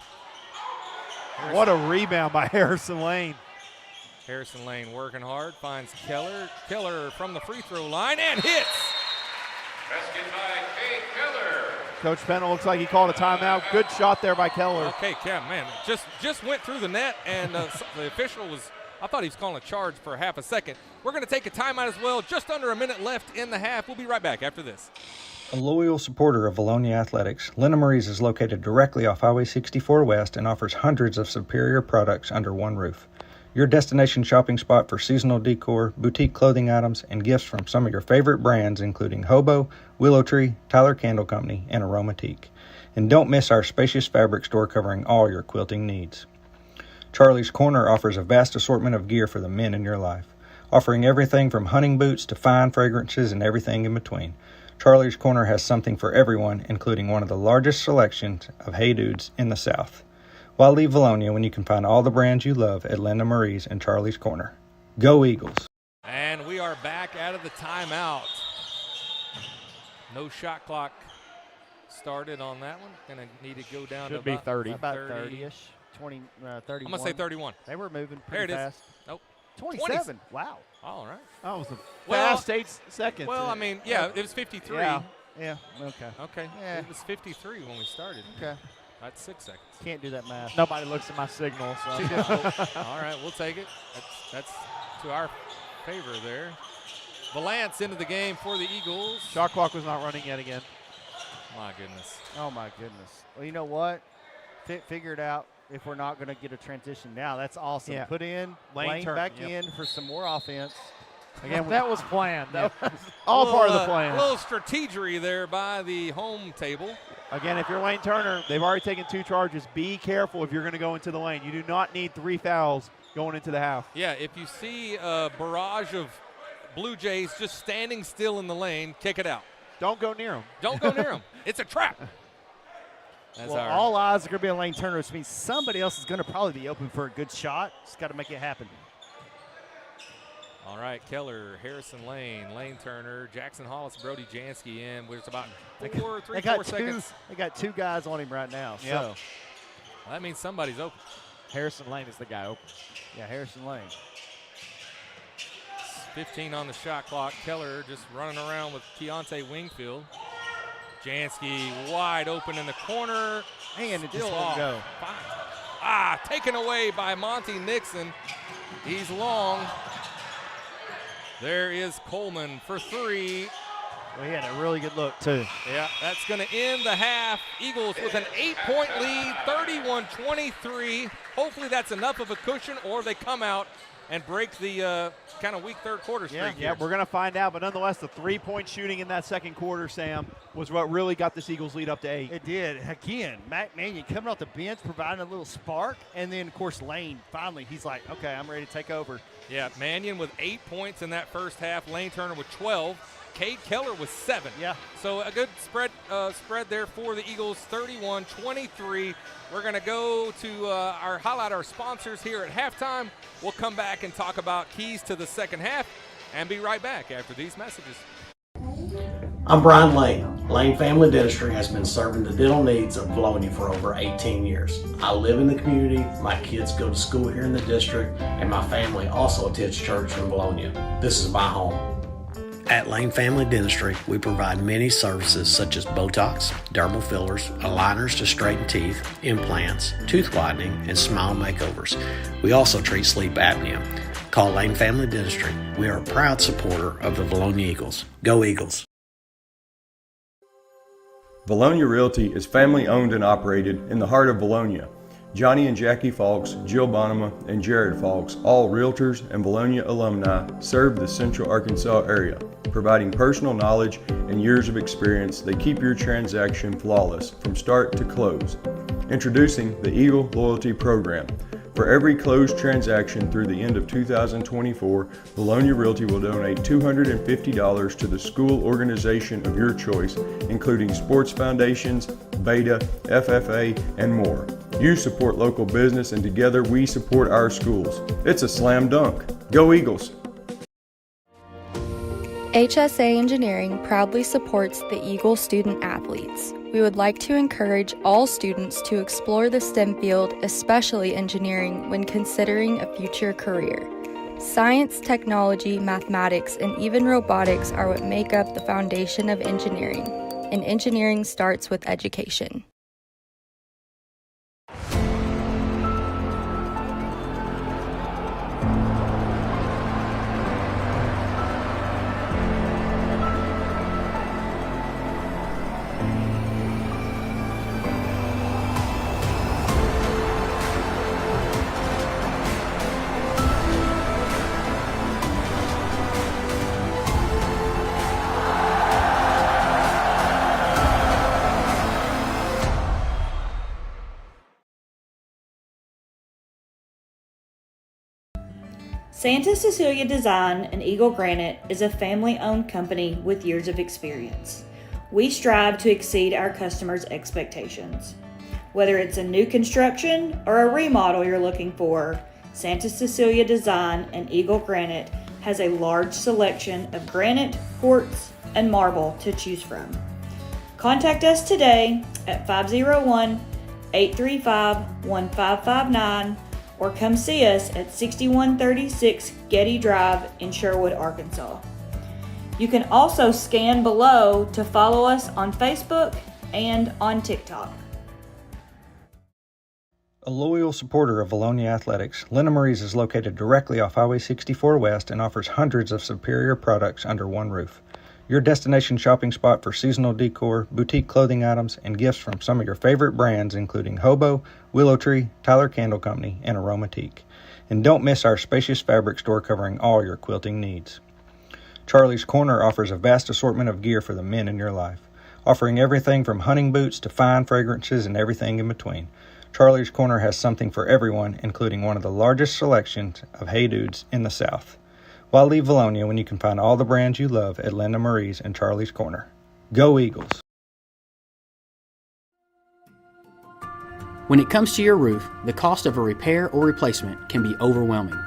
What a rebound by Harrison Lane.
Harrison Lane working hard, finds Keller. Keller from the free throw line and hits.
Basket by Kay Keller.
Coach Pennel looks like he called a timeout. Good shot there by Keller.
Okay, Cam, man, just went through the net, and the official was, I thought he was calling a charge for half a second. We're going to take a timeout as well. Just under a minute left in the half. We'll be right back after this.
A loyal supporter of Vilonia Athletics, Lena Marie's is located directly off Highway 64 West and offers hundreds of superior products under one roof. Your destination shopping spot for seasonal decor, boutique clothing items, and gifts from some of your favorite brands including Hobo, Willow Tree, Tyler Candle Company, and Aromatique. And don't miss our spacious fabric store covering all your quilting needs. Charlie's Corner offers a vast assortment of gear for the men in your life, offering everything from hunting boots to fine fragrances and everything in between. Charlie's Corner has something for everyone, including one of the largest selections of Hey Dudes in the South. Why leave Vilonia when you can find all the brands you love at Linda Marie's and Charlie's Corner? Go Eagles!
And we are back out of the timeout. No shot clock started on that one. Going to need to go down
Should
to
be 30.
About 30-ish, 31.
I'm going to say 31.
They were moving
There
pretty
it
fast.
is. Nope.
27. Wow.
All right.
That was a
Well,
fast 8 seconds.
Well, I mean, yeah, it was 53.
Yeah.
Yeah. Okay.
Okay.
Yeah.
It was 53 when we started.
Okay.
That's 6 seconds.
Can't do that math.
Nobody looks at my signal, so.
Too difficult.
All right, we'll take it. That's to our favor there. Valance into the game for the Eagles.
Shot clock was not running yet again.
My goodness.
Oh, my goodness. Well, you know what? Figure it out if we're not going to get a transition now. That's awesome.
Yeah.
Put in,
Lane
Lane
turn,
back
yep.
in for some more offense.
Again, that was planned. That was
All part of the plan.
A little strategery there by the home table.
Again, if you're Lane Turner, they've already taken 2 charges. Be careful if you're going to go into the lane. You do not need 3 fouls going into the half.
Yeah, if you see a barrage of Blue Jays just standing still in the lane, kick it out.
Don't go near them.
Don't go near them. It's a trap. That's
Well, all eyes are going to be on Lane Turner, which means somebody else is going to probably be open for a good shot. Just got to make it happen.
All right, Keller, Harrison Lane, Lane Turner, Jackson Hollis, Brody Jansky in. There's about 4 seconds.
They got 2 guys on him right now.
Yep.
So
Well, that means somebody's open.
Harrison Lane is the guy open.
yeah, Harrison Lane.
15 on the shot clock. Keller just running around with Keontae Wingfield. Jansky wide open in the corner.
And it just
Still
won't
off.
go.
Taken away by Monty Nixon. He's long. There is Coleman for 3.
Well, he had a really good look, too.
Yeah, that's going to end the half. Eagles with an 8-point lead, 31-23. Hopefully that's enough of a cushion, or they come out and break the kind of weak third quarter streak.
Yeah, we're going to find out. But nonetheless, the 3-point shooting in that second quarter, Sam, was what really got this Eagles lead up to 8.
It did. Again, Matt Mannion coming off the bench, providing a little spark. And then, of course, Lane, finally, he's like, okay, I'm ready to take over.
Yeah, Mannion with 8 points in that first half. Lane Turner with 12. Cade Keller with 7.
Yeah.
So a good spread there for the Eagles, 31-23. We're going to go to highlight our sponsors here at halftime. We'll come back and talk about keys to the second half and be right back after these messages.
I'm Brian Lane. Lane Family Dentistry has been serving the dental needs of Vilonia for over 18 years. I live in the community, my kids go to school here in the district, and my family also attends church in Vilonia. This is my home. At Lane Family Dentistry, we provide many services such as Botox, dermal fillers, aligners to straighten teeth, implants, tooth whitening, and smile makeovers. We also treat sleep apnea. Call Lane Family Dentistry. We are a proud supporter of the Vilonia Eagles. Go Eagles!
Vilonia Realty is family owned and operated in the heart of Vilonia. Johnny and Jackie Falks, Jill Bonema, and Jared Falks, all realtors and Vilonia alumni, serve the Central Arkansas area. Providing personal knowledge and years of experience, they keep your transaction flawless from start to close. Introducing the Eagle Loyalty Program. For every closed transaction through the end of 2024, Vilonia Realty will donate $250 to the school organization of your choice, including sports foundations, Beta, FFA, and more. You support local business, and together we support our schools. It's a slam dunk. Go Eagles!
HSA Engineering proudly supports the Eagle student athletes. We would like to encourage all students to explore the STEM field, especially engineering, when considering a future career. Science, technology, mathematics, and even robotics are what make up the foundation of engineering, and engineering starts with education.
Santa Cecilia Design and Eagle Granite is a family-owned company with years of experience. We strive to exceed our customers' expectations. Whether it's a new construction or a remodel you're looking for, Santa Cecilia Design and Eagle Granite has a large selection of granite, quartz, and marble to choose from. Contact us today at 501-835-1559 or come see us at 6136 Getty Drive in Sherwood, Arkansas. You can also scan below to follow us on Facebook and on TikTok.
A loyal supporter of Vilonia Athletics, Lena Marie's is located directly off Highway 64 West and offers hundreds of superior products under one roof. Your destination shopping spot for seasonal decor, boutique clothing items, and gifts from some of your favorite brands including Hobo, Willow Tree, Tyler Candle Company, and Aromatique. And don't miss our spacious fabric store covering all your quilting needs. Charlie's Corner offers a vast assortment of gear for the men in your life, offering everything from hunting boots to fine fragrances and everything in between. Charlie's Corner has something for everyone, including one of the largest selections of Hey Dudes in the South. Why leave Vilonia when you can find all the brands you love at Linda Marie's and Charlie's Corner? Go Eagles!
When it comes to your roof, the cost of a repair or replacement can be overwhelming.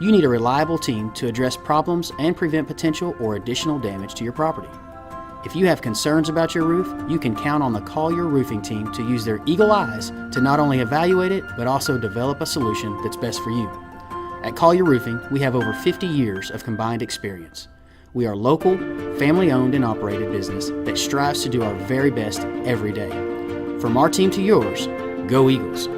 You need a reliable team to address problems and prevent potential or additional damage to your property. If you have concerns about your roof, you can count on the Collier Roofing team to use their eagle eyes to not only evaluate it, but also develop a solution that's best for you. At Collier Roofing, we have over 50 years of combined experience. We are local, family-owned and operated business that strives to do our very best every day. From our team to yours, go Eagles!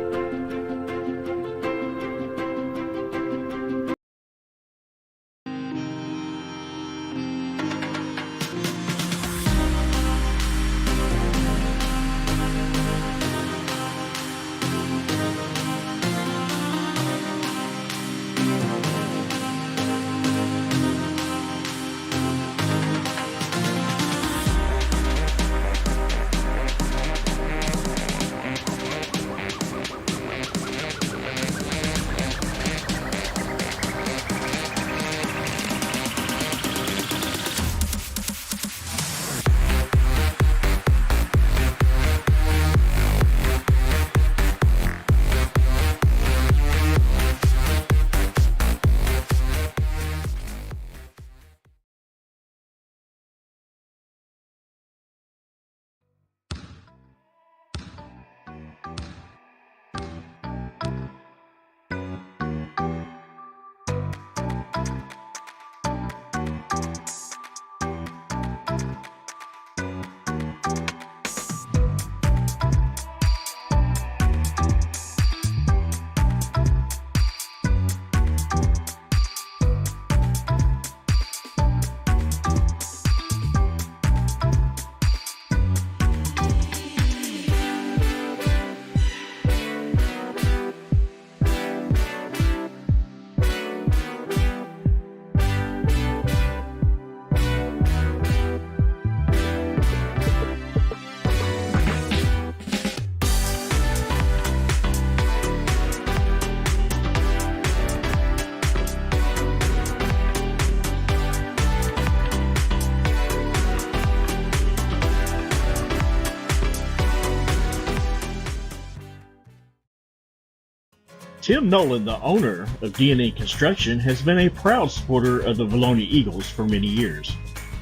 Tim Nolan, the owner of D&E Construction, has been a proud supporter of the Vilonia Eagles for many years.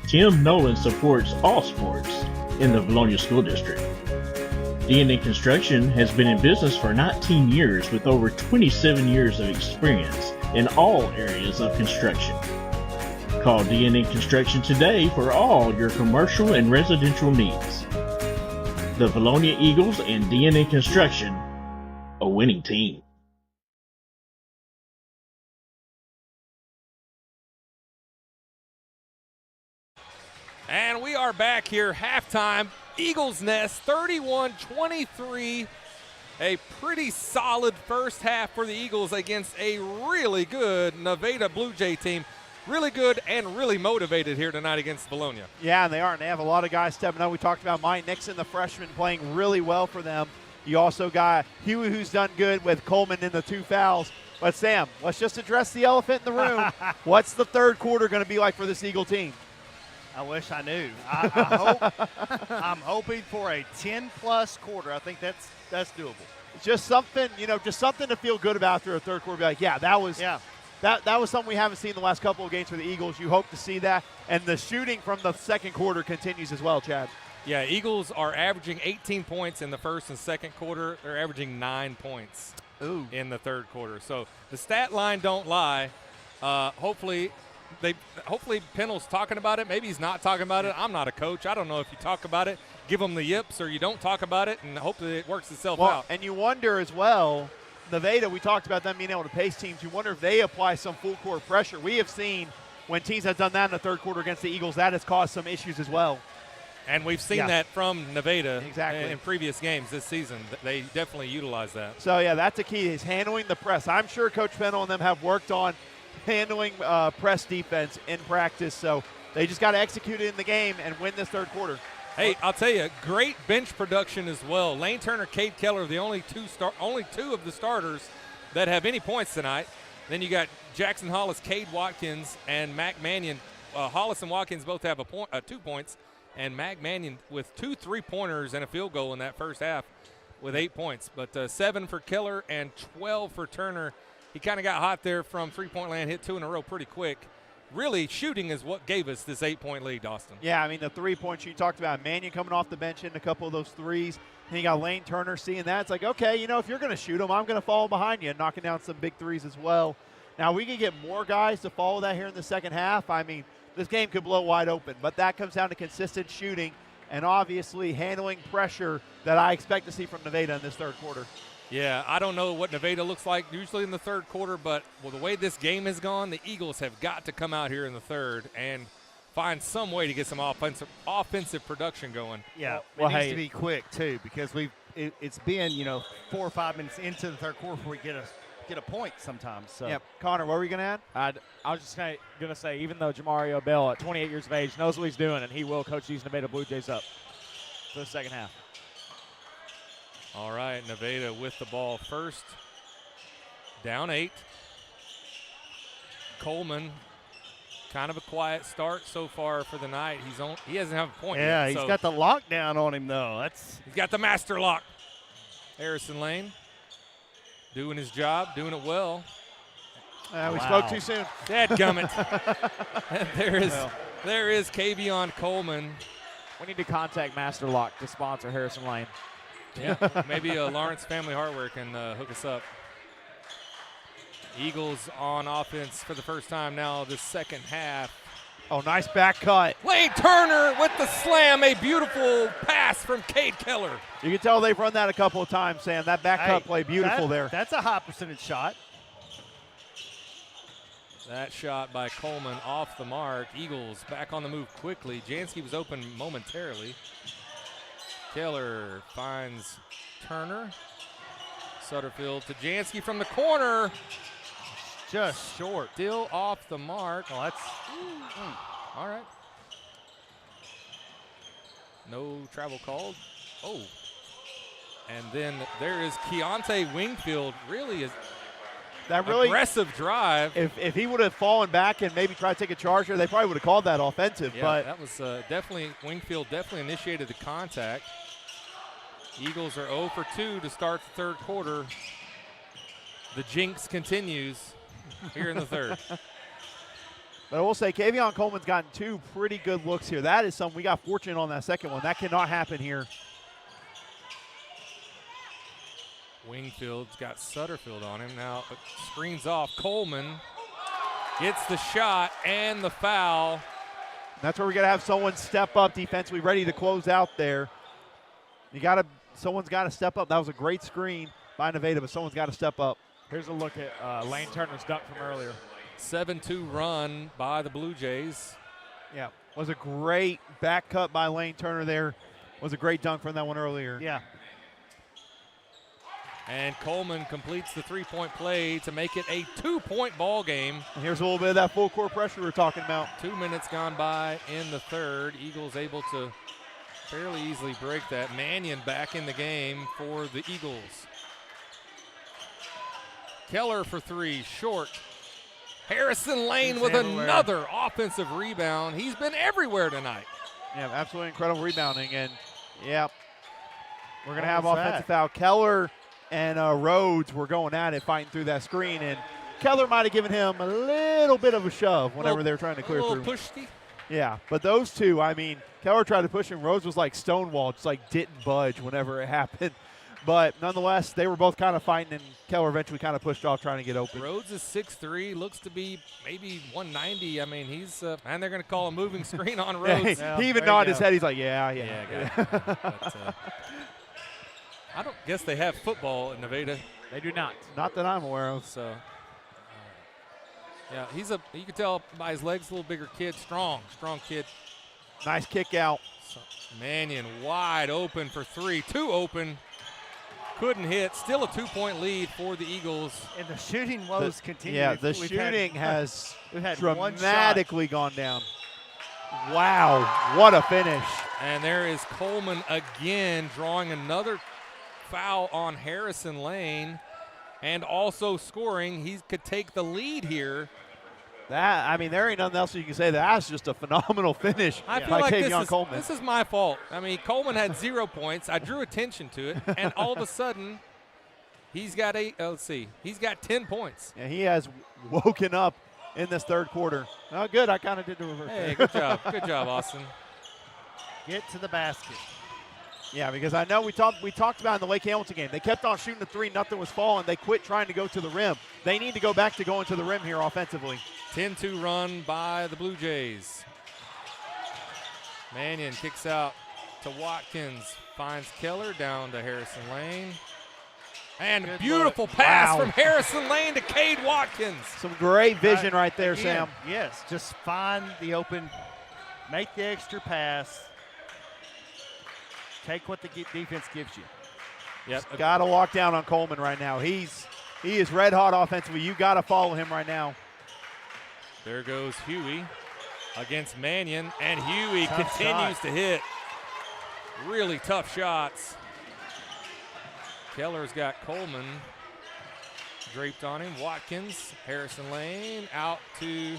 Tim Nolan supports all sports in the Vilonia School District. D&E Construction has been in business for 19 years with over 27 years of experience in all areas of construction. Call D&E Construction today for all your commercial and residential needs. The Vilonia Eagles and D&E Construction, a winning team.
And we are back here, halftime. Eagles Nest, 31-23. A pretty solid first half for the Eagles against a really good Nevada Blue Jay team. Really good and really motivated here tonight against Vilonia.
Yeah, and they are. And they have a lot of guys stepping up. We talked about Mike Nixon, the freshman, playing really well for them. You also got Huey, who's done good with Coleman in the 2 fouls. But, Sam, let's just address the elephant in the room. What's the third quarter going to be like for this Eagle team?
I wish I knew. I'm hoping for a 10-plus quarter. I think that's doable.
Just something, just something to feel good about after a third quarter. Be like, that was something we haven't seen the last couple of games for the Eagles. You hope to see that. And the shooting from the second quarter continues as well, Chad.
Yeah, Eagles are averaging 18 points in the first and second quarter. They're averaging 9 points in the third quarter. So the stat line don't lie. Hopefully Pennell's talking about it. Maybe he's not talking about it. I'm not a coach. I don't know if you talk about it, give them the yips, or you don't talk about it, and hopefully it works itself out.
And you wonder as well, Nevada, we talked about them being able to pace teams. You wonder if they apply some full court pressure. We have seen when teams have done that in the third quarter against the Eagles, that has caused some issues as well.
And we've seen that from Nevada
exactly
in previous games this season. They definitely utilize that.
So, that's the key is handling the press. I'm sure Coach Pennell and them have worked on handling press defense in practice. So they just got to execute it in the game and win this third quarter.
Hey, I'll tell you, great bench production as well. Lane Turner, Cade Keller, the only two of the starters that have any points tonight. Then you got Jackson Hollis, Cade Watkins, and Mac Mannion. Hollis and Watkins both have 2 points. And Mac Mannion with 2 3-pointers and a field goal in that first half with 8 points. But 7 for Keller and 12 for Turner. He kind of got hot there from three-point land, hit 2 in a row pretty quick. Really, shooting is what gave us this 8-point lead, Austin.
Yeah, I mean, the 3 points you talked about, Mannion coming off the bench in a couple of those threes. And you got Lane Turner seeing that. It's like, okay, if you're going to shoot them, I'm going to follow behind you and knocking down some big threes as well. Now, we can get more guys to follow that here in the second half. I mean, this game could blow wide open, but that comes down to consistent shooting and obviously handling pressure that I expect to see from Nevada in this third quarter.
Yeah, I don't know what Nevada looks like usually in the third quarter, but the way this game has gone, the Eagles have got to come out here in the third and find some way to get some offensive production going.
Yeah, it needs to be quick too, because it's been 4 or 5 minutes into the third quarter before we get a point sometimes. So.
Yep. Connor, what were you going to add?
I was just going to say, even though Jamario Bell at 28 years of age knows what he's doing, and he will coach these Nevada Blue Jays up for the second half.
All right, Nevada with the ball first. Down 8. Coleman, kind of a quiet start so far for the night. He hasn't have a point yet.
Yeah, he's got the lockdown on him, though.
He's got the master lock. Harrison Lane doing his job, doing it well.
We spoke too soon.
Dadgummit. There is Kavion Coleman.
We need to contact Master Lock to sponsor Harrison Lane.
Yeah, maybe Lawrence Family Hardware can hook us up. Eagles on offense for the first time now this second half.
Oh, nice back cut.
Lane Turner with the slam. A beautiful pass from Cade Keller.
You can tell they've run that a couple of times, Sam. That back cut play, beautiful there.
That's a high percentage shot.
That shot by Coleman off the mark. Eagles back on the move quickly. Jansky was open momentarily. Keller finds Turner. Sutterfield to Jansky from the corner.
Just short.
Still off the mark.
Oh, that's
all right. No travel called. Oh. And then there is Keontae Wingfield. Really is aggressive drive.
If he would have fallen back and maybe tried to take a charge here, they probably would have called that offensive.
Yeah,
but
that was definitely Wingfield initiated the contact. Eagles are 0 for 2 to start the third quarter. The jinx continues here in the third.
But I will say, Kavion Coleman's gotten 2 pretty good looks here. That is something we got fortunate on that second one. That cannot happen here.
Wingfield's got Sutterfield on him. Now screens off. Coleman gets the shot and the foul.
That's where we got to have someone step up defensively, ready to close out there. Someone's got to step up. That was a great screen by Nevada, but someone's got to step up.
Here's a look at Lane Turner's dunk from earlier.
7-2 run by the Blue Jays.
Yeah, was a great back cut by Lane Turner there. Was a great dunk from that one earlier.
Yeah.
And Coleman completes the three-point play to make it a 2-point ball game.
And here's a little bit of that full court pressure we're talking about.
2 minutes gone by in the third. Eagles able to fairly easily break that. Mannion back in the game for the Eagles. Keller for three, short. Harrison Lane
He's
with
everywhere.
another offensive rebound. He's been everywhere tonight.
Yeah, absolutely incredible rebounding. And, yeah, we're going to have
was
offensive
that?
foul. Keller and Rhodes were going at it, fighting through that screen. And Keller might have given him a little bit of a shove whenever they were trying to clear
a
through.
little pushty.
Yeah, but those two, I mean, Keller tried to push him. Rhodes was like stonewalled, just like didn't budge whenever it happened. But nonetheless, they were both kind of fighting, and Keller eventually kind of pushed off trying to get open.
Rhodes is 6'3", looks to be maybe 190. I mean, he's and they're going to call a moving screen on Rhodes.
He even nodded his head. He's like, yeah.
But, I don't guess they have football in Nevada.
They do not.
Not that I'm aware of.
So, yeah, you can tell by his legs, a little bigger kid, strong kid.
Nice kick out.
So, Mannion wide open for three, two open. Couldn't hit. Still a 2-point lead for the Eagles.
And the shooting woes continue.
Yeah, the shooting has
we've had one shot.
dramatically gone down. Wow, what a finish.
And there is Coleman again drawing another foul on Harrison Lane and also scoring. He could take the lead here.
There ain't nothing else you can say. That's just a phenomenal finish
I feel
by
like
Kavion Coleman.
this is my fault. I mean, Coleman had 0 points. I drew attention to it, and all of a sudden, he's got he's got 10 points.
Yeah, he has woken up in this third quarter. Oh, good. I kind of did the reverse.
Hey, good job. Good job, Austin.
Get to the basket.
Yeah, because I know we talked about in the Lake Hamilton game. They kept on shooting the three. Nothing was falling. They quit trying to go to the rim. They need to go back to going to the rim here offensively.
10-2 run by the Blue Jays. Mannion kicks out to Watkins. Finds Keller down to Harrison Lane. And a beautiful pass from Harrison Lane to Cade Watkins.
Some great vision right there,
Again,
Sam.
Yes, just find the open, make the extra pass, take what the defense gives you.
Yep.
Got to lock down on Coleman right now. He is red hot offensively. You got to follow him right now.
There goes Huey against Mannion, and Huey
Tough
continues
shot.
to hit really tough shots. Keller's got Coleman draped on him. Watkins, Harrison Lane out to,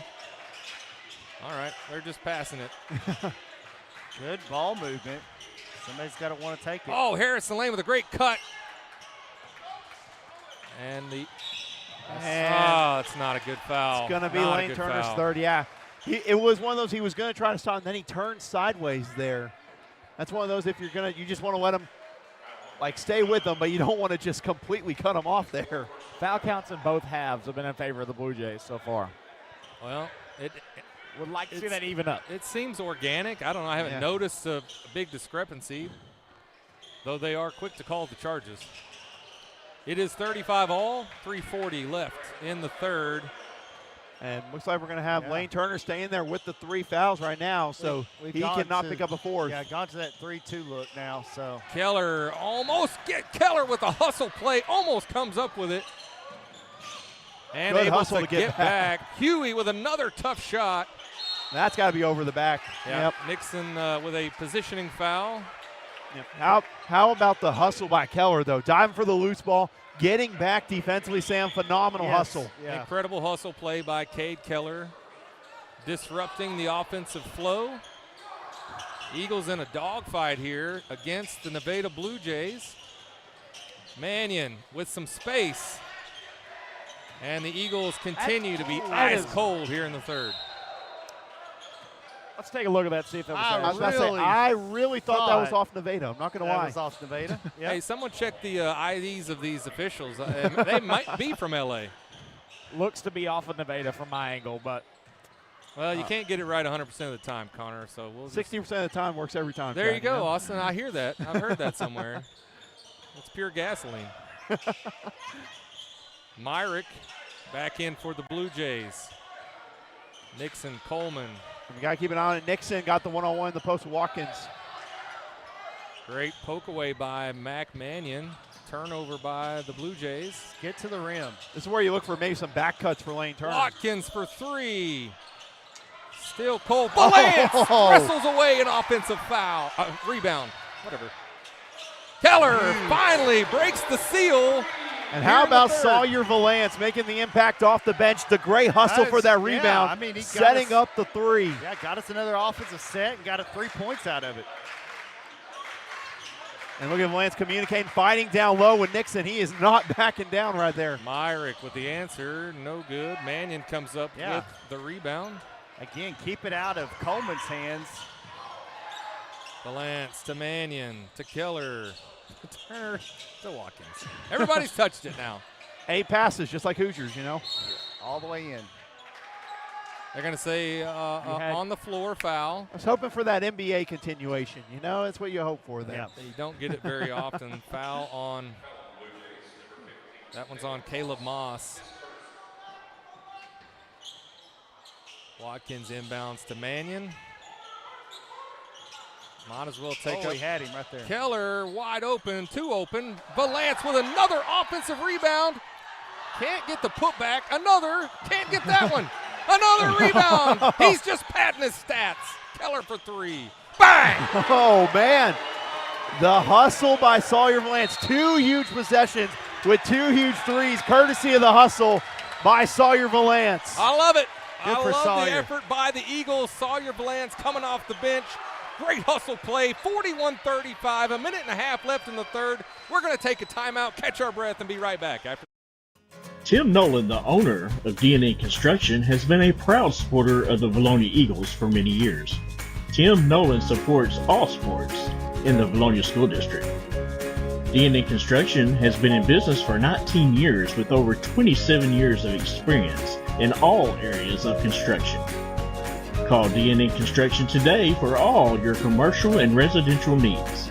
all right, they're just passing it.
Good ball movement. Somebody's got to want to take it.
Oh, Harrison Lane with a great cut. And it's not a good foul.
It's going to be
Not a
Lane
good
Turner's
foul.
third. Yeah, it was one of those he was going to try to stop, and then he turned sideways there. That's one of those if you just want to let him stay with them, but you don't want to just completely cut them off there.
Foul counts in both halves have been in favor of the Blue Jays so far.
Well,
Would like to see that even up.
It seems organic. I don't know. I haven't noticed a big discrepancy, though they are quick to call the charges. It is 35 all, 3:40 left in the third.
And looks like we're going to have Lane Turner staying there with the 3 fouls right now, so he cannot pick up a fourth.
Yeah, gone to that 3-2 look now. So
Keller Keller with a hustle play, almost comes up with it. And
Good
able
hustle
to
to get
back. Huey with another tough shot.
That's got to be over the back.
Yep. Nixon with a positioning foul.
Yep. How about the hustle by Keller, though? Diving for the loose ball, getting back defensively, Sam. Phenomenal hustle.
Yeah.
Incredible hustle play by Cade Keller, disrupting the offensive flow. Eagles in a dogfight here against the Nevada Blue Jays. Mannion with some space. And the Eagles continue to be ice cold here in the third.
Let's take a look at that, see if that was
I really thought that was off Nevada. I'm not going to lie.
That was off Nevada. Yep.
Hey, someone check the IDs of these officials. They might be from L.A.
Looks to be off of Nevada from my angle, but.
Well, you can't get it right 100% of the time, Connor. So we'll
60% of the time works every time.
There you go, Austin. I hear that. I've heard that somewhere. It's pure gasoline. Myrick back in for the Blue Jays. Nixon, Coleman.
We got to keep an eye on it. Nixon got the one-on-one in the post with Watkins.
Great poke away by Mac Mannion. Turnover by the Blue Jays.
Get to the rim.
This is where you look for maybe some back cuts for Lane Turner.
Watkins for three. Still cold. Valance wrestles away an offensive foul. Rebound. Whatever. Keller finally breaks the seal
And how about Sawyer Valance making the impact off the bench? The great hustle for that rebound,
I mean, he
setting up the three.
Yeah, got us another offensive set and got 3 points out of it.
And look at Valance communicating, fighting down low with Nixon. He is not backing down right there.
Myrick with the answer, no good. Mannion comes up with the rebound.
Again, keep it out of Coleman's hands.
Valance to Mannion, to Keller, to Turner, to Watkins. Everybody's touched it now.
8 passes, just like Hoosiers, you know.
All the way in.
They're going to say on the floor foul.
I was hoping for that NBA continuation. You know, that's what you hope for there.
Yeah, you don't get it very often. Foul on, that one's on Caleb Moss. Watkins inbounds to Mannion. Might as well take up.
He had him right there.
Keller wide open, 2 open. Valance with another offensive rebound. Can't get the putback. Another. Can't get that one. Another rebound. He's just padding his stats. Keller for 3. Bang!
Oh, man. The hustle by Sawyer Valance. 2 huge possessions with 2 huge threes, courtesy of the hustle by Sawyer Valance.
I love it.
Good
I
for
love
Sawyer.
the effort by the Eagles. Sawyer Valance coming off the bench. Great hustle play, 41-35, a minute and a half left in the third. We're going to take a timeout, catch our breath, and be right back after.
Tim Nolan, the owner of DNA Construction, has been a proud supporter of the Vilonia Eagles for many years. Tim Nolan supports all sports in the Vilonia School District. DNA Construction has been in business for 19 years with over 27 years of experience in all areas of construction. Call DNA Construction today for all your commercial and residential needs.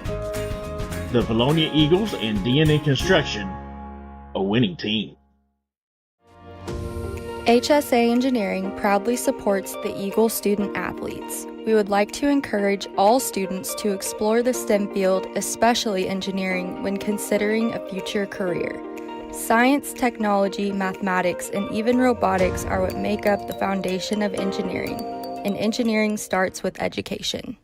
The Vilonia Eagles and DNA Construction, a winning team.
HSA Engineering proudly supports the Eagle student athletes. We would like to encourage all students to explore the STEM field, especially engineering, when considering a future career. Science, technology, mathematics, and even robotics are what make up the foundation of engineering. And engineering starts with education.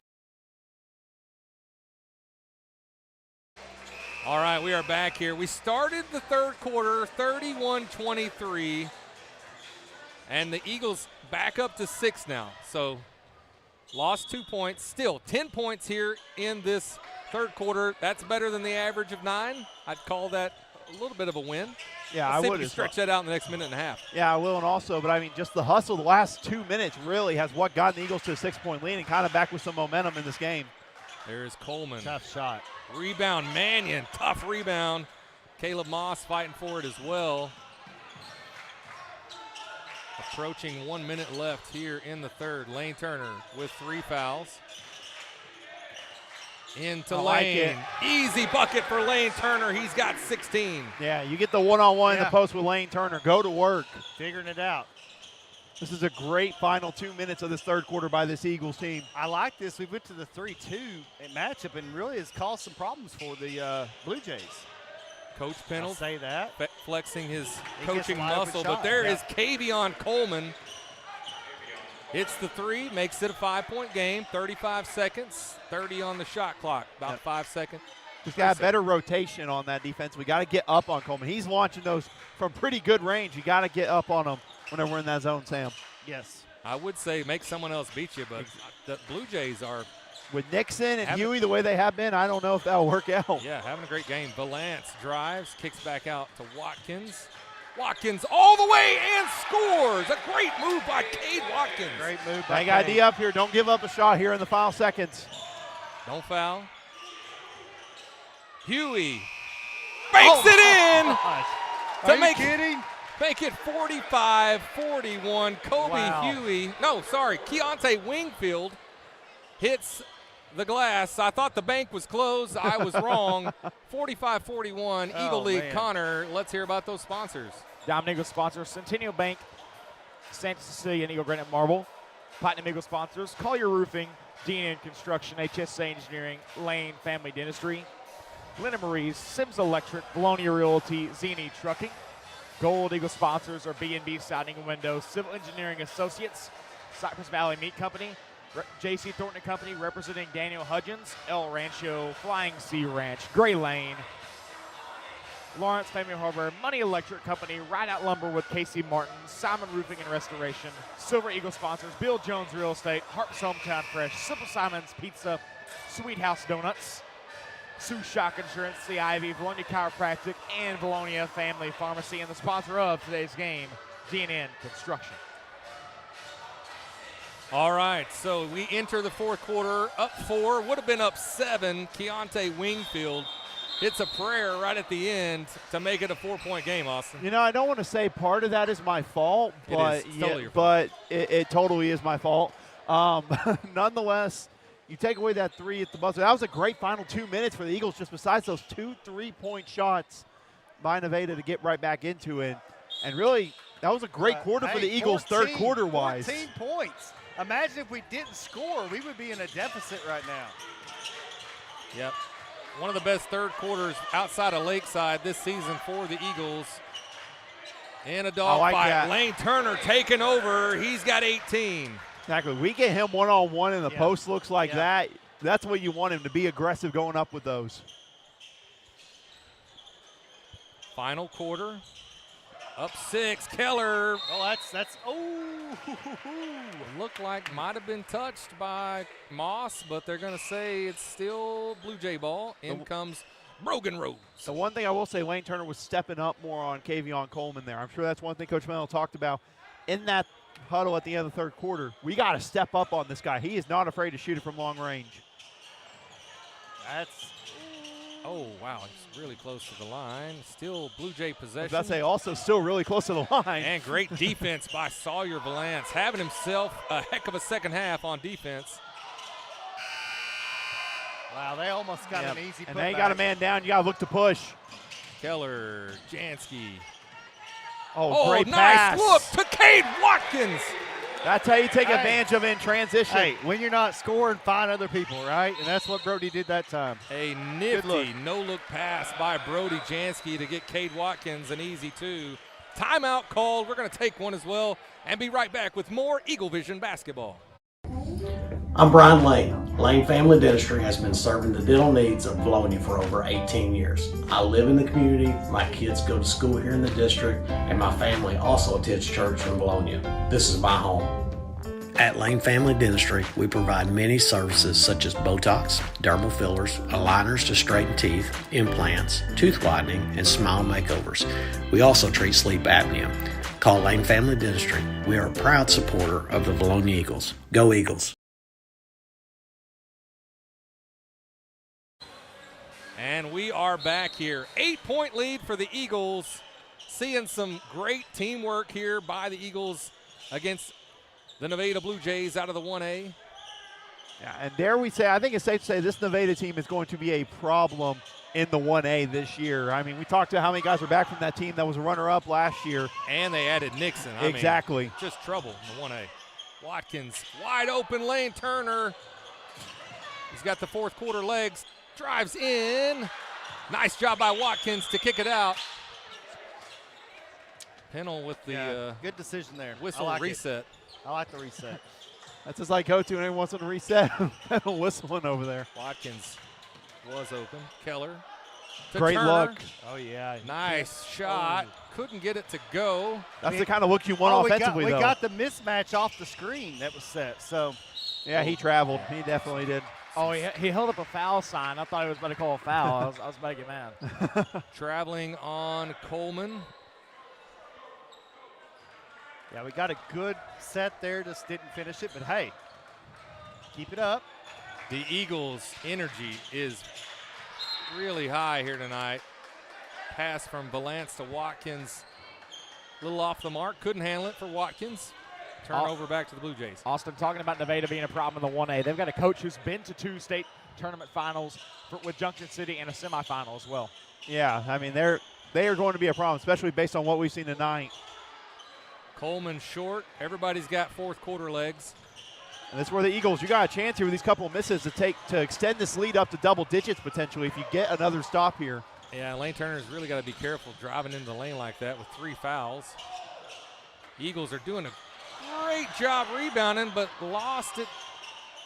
All right, we are back here. We started the third quarter, 31-23, and the Eagles back up to 6 now. So lost 2 points, still 10 points here in this third quarter. That's better than the average of 9. I'd call that a little bit of a win.
Yeah,
Let's
I
see if
would
we can stretch that out in the next minute and a half.
Yeah, I will, and also, but I mean, just the hustle the last 2 minutes really has what got the Eagles to a 6-point lead and kind of back with some momentum in this game.
There's Coleman.
Tough shot.
Rebound, Mannion, tough rebound. Caleb Moss fighting for it as well. Approaching 1 minute left here in the third. Lane Turner with 3 fouls. Into Lane. Easy bucket for Lane Turner. He's got 16.
Yeah, you get the one-on-one in the post with Lane Turner. Go to work.
Figuring it out.
This is a great final 2 minutes of this third quarter by this Eagles team.
I like this. We went to the 3-2 matchup and really has caused some problems for the Blue Jays.
Coach Pennell
I'll say that.
Flexing his
He
coaching
gets a wide open
muscle,
shot.
but there is Kavion Coleman. Hits the 3, makes it a 5-point game, 35 seconds, 30 on the shot clock, about 5 seconds.
We've got better rotation on that defense. We got to get up on Coleman. He's launching those from pretty good range. You got to get up on him whenever we're in that zone, Sam.
Yes.
I would say make someone else beat you, but the Blue Jays are.
With Nixon and Huey the way they have been, I don't know if that'll work out.
Yeah, having a great game. Valance drives, kicks back out to Watkins. Watkins all the way and scores. A great move by Cade Watkins.
Great move by
Big idea up here. Don't give up a shot here in the final seconds.
Don't foul. Huey bakes it in.
Are you kidding?
Make it 45-41. Kobe Huey. No, sorry. Keontae Wingfield hits the glass. I thought the bank was closed. I was wrong. 45-41. Eagle League.
Man.
Connor, let's hear about those sponsors.
Diamond Eagle sponsors, Centennial Bank, Santa Cecilia, and Eagle Granite Marble. Platinum Eagle sponsors, Collier Roofing, D&N Construction, HSA Engineering, Lane Family Dentistry, Lena Marie's, Sims Electric, Vilonia Realty, Zini Trucking. Gold Eagle sponsors are B&B Siding and Windows, Civil Engineering Associates, Cypress Valley Meat Company, J.C. Thornton & Company representing Daniel Hudgens, El Rancho, Flying Sea Ranch, Gray Lane, Lawrence Family Hardware, Money Electric Company, Rideout Lumber with Casey Martin, Simon Roofing and Restoration, Silver Eagle sponsors, Bill Jones Real Estate, Harp's Hometown Fresh, Simple Simon's Pizza, Sweet House Donuts, Sue Shock Insurance, The Ivy, Vilonia Chiropractic, and Vilonia Family Pharmacy, and the sponsor of today's game, DNN Construction.
All right, so we enter the fourth quarter up 4, would have been up 7. Keontae Wingfield hits a prayer right at the end to make it a 4-point game, Austin.
You know, I don't want to say part of that is my fault, but
totally your fault.
but it totally is my fault. Nonetheless, you take away that 3 at the buzzer. That was a great final 2 minutes for the Eagles, just besides those 2 3-point shots by Nevada to get right back into it. And really, that was a great quarter for the Eagles, third quarter-wise.
14 points. Imagine if we didn't score, we would be in a deficit right now.
Yep. One of the best third quarters outside of Lakeside this season for the Eagles. And a dogfight. Lane Turner taking over. He's got 18.
Exactly. We get him one-on-one in the post looks like that. That's what you want him to be, aggressive going up with those.
Final quarter. Up 6, Keller.
Oh, that's
Looked like might have been touched by Moss, but they're going to say it's still Blue Jay ball. In comes Brogan Rose.
The one thing I will say, Lane Turner was stepping up more on Kavion Coleman there. I'm sure that's one thing Coach Pennel talked about in that huddle at the end of the third quarter. We got to step up on this guy. He is not afraid to shoot it from long range.
Oh, wow, he's really close to the line. Still Blue Jay possession.
I was about to say, also still really close to the line.
And great defense by Sawyer Valance, having himself a heck of a second half on defense.
Wow, they almost got an easy putback.
And they got a man down. You got to look to push.
Keller, Jansky.
Oh, great
nice
pass.
Look to Cade Watkins.
That's how you take advantage of it in transition.
Hey, when you're not scoring, find other people, right? And that's what Brody did that time.
A nifty no-look pass by Brody Jansky to get Cade Watkins an easy 2. Timeout called. We're going to take one as well and be right back with more Eaglevision basketball.
I'm Brian Lane. Lane Family Dentistry has been serving the dental needs of Vilonia for over 18 years. I live in the community, my kids go to school here in the district, and my family also attends church in Vilonia. This is my home. At Lane Family Dentistry, we provide many services such as Botox, dermal fillers, aligners to straighten teeth, implants, tooth whitening, and smile makeovers. We also treat sleep apnea. Call Lane Family Dentistry. We are a proud supporter of the Vilonia Eagles. Go Eagles!
And we are back here. 8-point lead for the Eagles. Seeing some great teamwork here by the Eagles against the Nevada Blue Jays out of the 1A.
Yeah, and dare we say, I think it's safe to say this Nevada team is going to be a problem in the 1A this year. I mean, we talked about how many guys were back from that team that was a runner-up last year.
And they added Nixon.
Exactly.
I mean, just trouble in the 1A. Watkins, wide open lane, Turner. He's got the fourth quarter legs. Drives in. Nice job by Watkins to kick it out. Pennel with the
good decision there.
Whistle reset.
I like the reset.
That's just like go-to when everyone wants to reset. Pennel whistling over there.
Watkins was open. Keller.
Great
Turner.
look.
Oh, yeah.
Nice shot. Couldn't get it to go.
That's the kind of look you want offensively,
we
though.
got the mismatch off the screen that was set. So,
yeah, he traveled. He definitely did.
Oh, he held up a foul sign. I thought he was about to call a foul. I was about to get mad.
Traveling on Coleman.
Yeah, we got a good set there. Just didn't finish it. But, hey, keep it up.
The Eagles' energy is really high here tonight. Pass from Valance to Watkins. A little off the mark. Couldn't handle it for Watkins. Turnover back to the Blue Jays.
Austin, talking about Nevada being a problem in the 1A. They've got a coach who's been to 2 state tournament finals with Junction City and a semifinal as well.
Yeah, I mean, they are going to be a problem, especially based on what we've seen tonight.
Coleman short. Everybody's got fourth quarter legs.
And that's where the Eagles, you got a chance here with these couple of misses to extend this lead up to double digits potentially if you get another stop here.
Yeah, Lane Turner's really got to be careful driving into the lane like that with 3 fouls. Eagles are doing a great job rebounding, but lost it.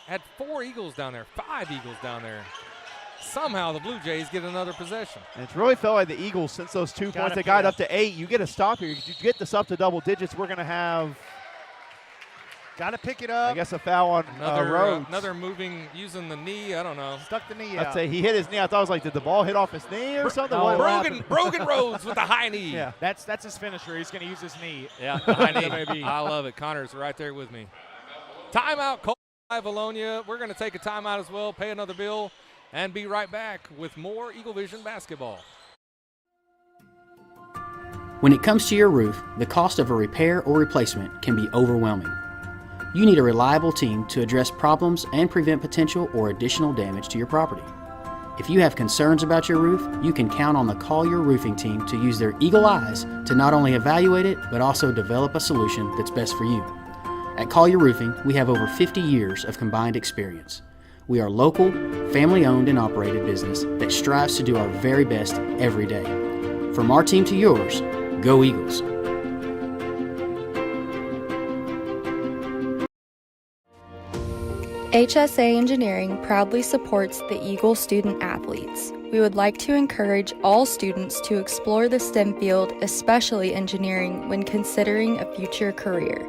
Had 4 Eagles down there, 5 Eagles down there. somehow the Blue Jays get another possession.
And it's really felt like the Eagles, since those 2 points, they got up to 8. You get a stop here. You get this up to double digits. We're going to have
got to pick it up.
I guess a foul on Rhodes.
Another moving, using the knee. I don't know.
Stuck the knee
I'd
out.
say he hit his knee. I thought it was like, did the ball hit off his knee or something?
Brogan Rhodes with the high knee.
Yeah.
That's his finisher. He's going to use his knee.
Yeah, the high knee. I love it. Connor's right there with me. Timeout called by Vilonia. We're going to take a timeout as well, pay another bill, and be right back with more Eaglevision basketball.
When it comes to your roof, the cost of a repair or replacement can be overwhelming. You need a reliable team to address problems and prevent potential or additional damage to your property. If you have concerns about your roof, you can count on the Collier Roofing team to use their eagle eyes to not only evaluate it, but also develop a solution that's best for you. At Collier Roofing, we have over 50 years of combined experience. We are local, family-owned and operated business that strives to do our very best every day. From our team to yours, go Eagles!
HSA Engineering proudly supports the Eagle student athletes. We would like to encourage all students to explore the STEM field, especially engineering, when considering a future career.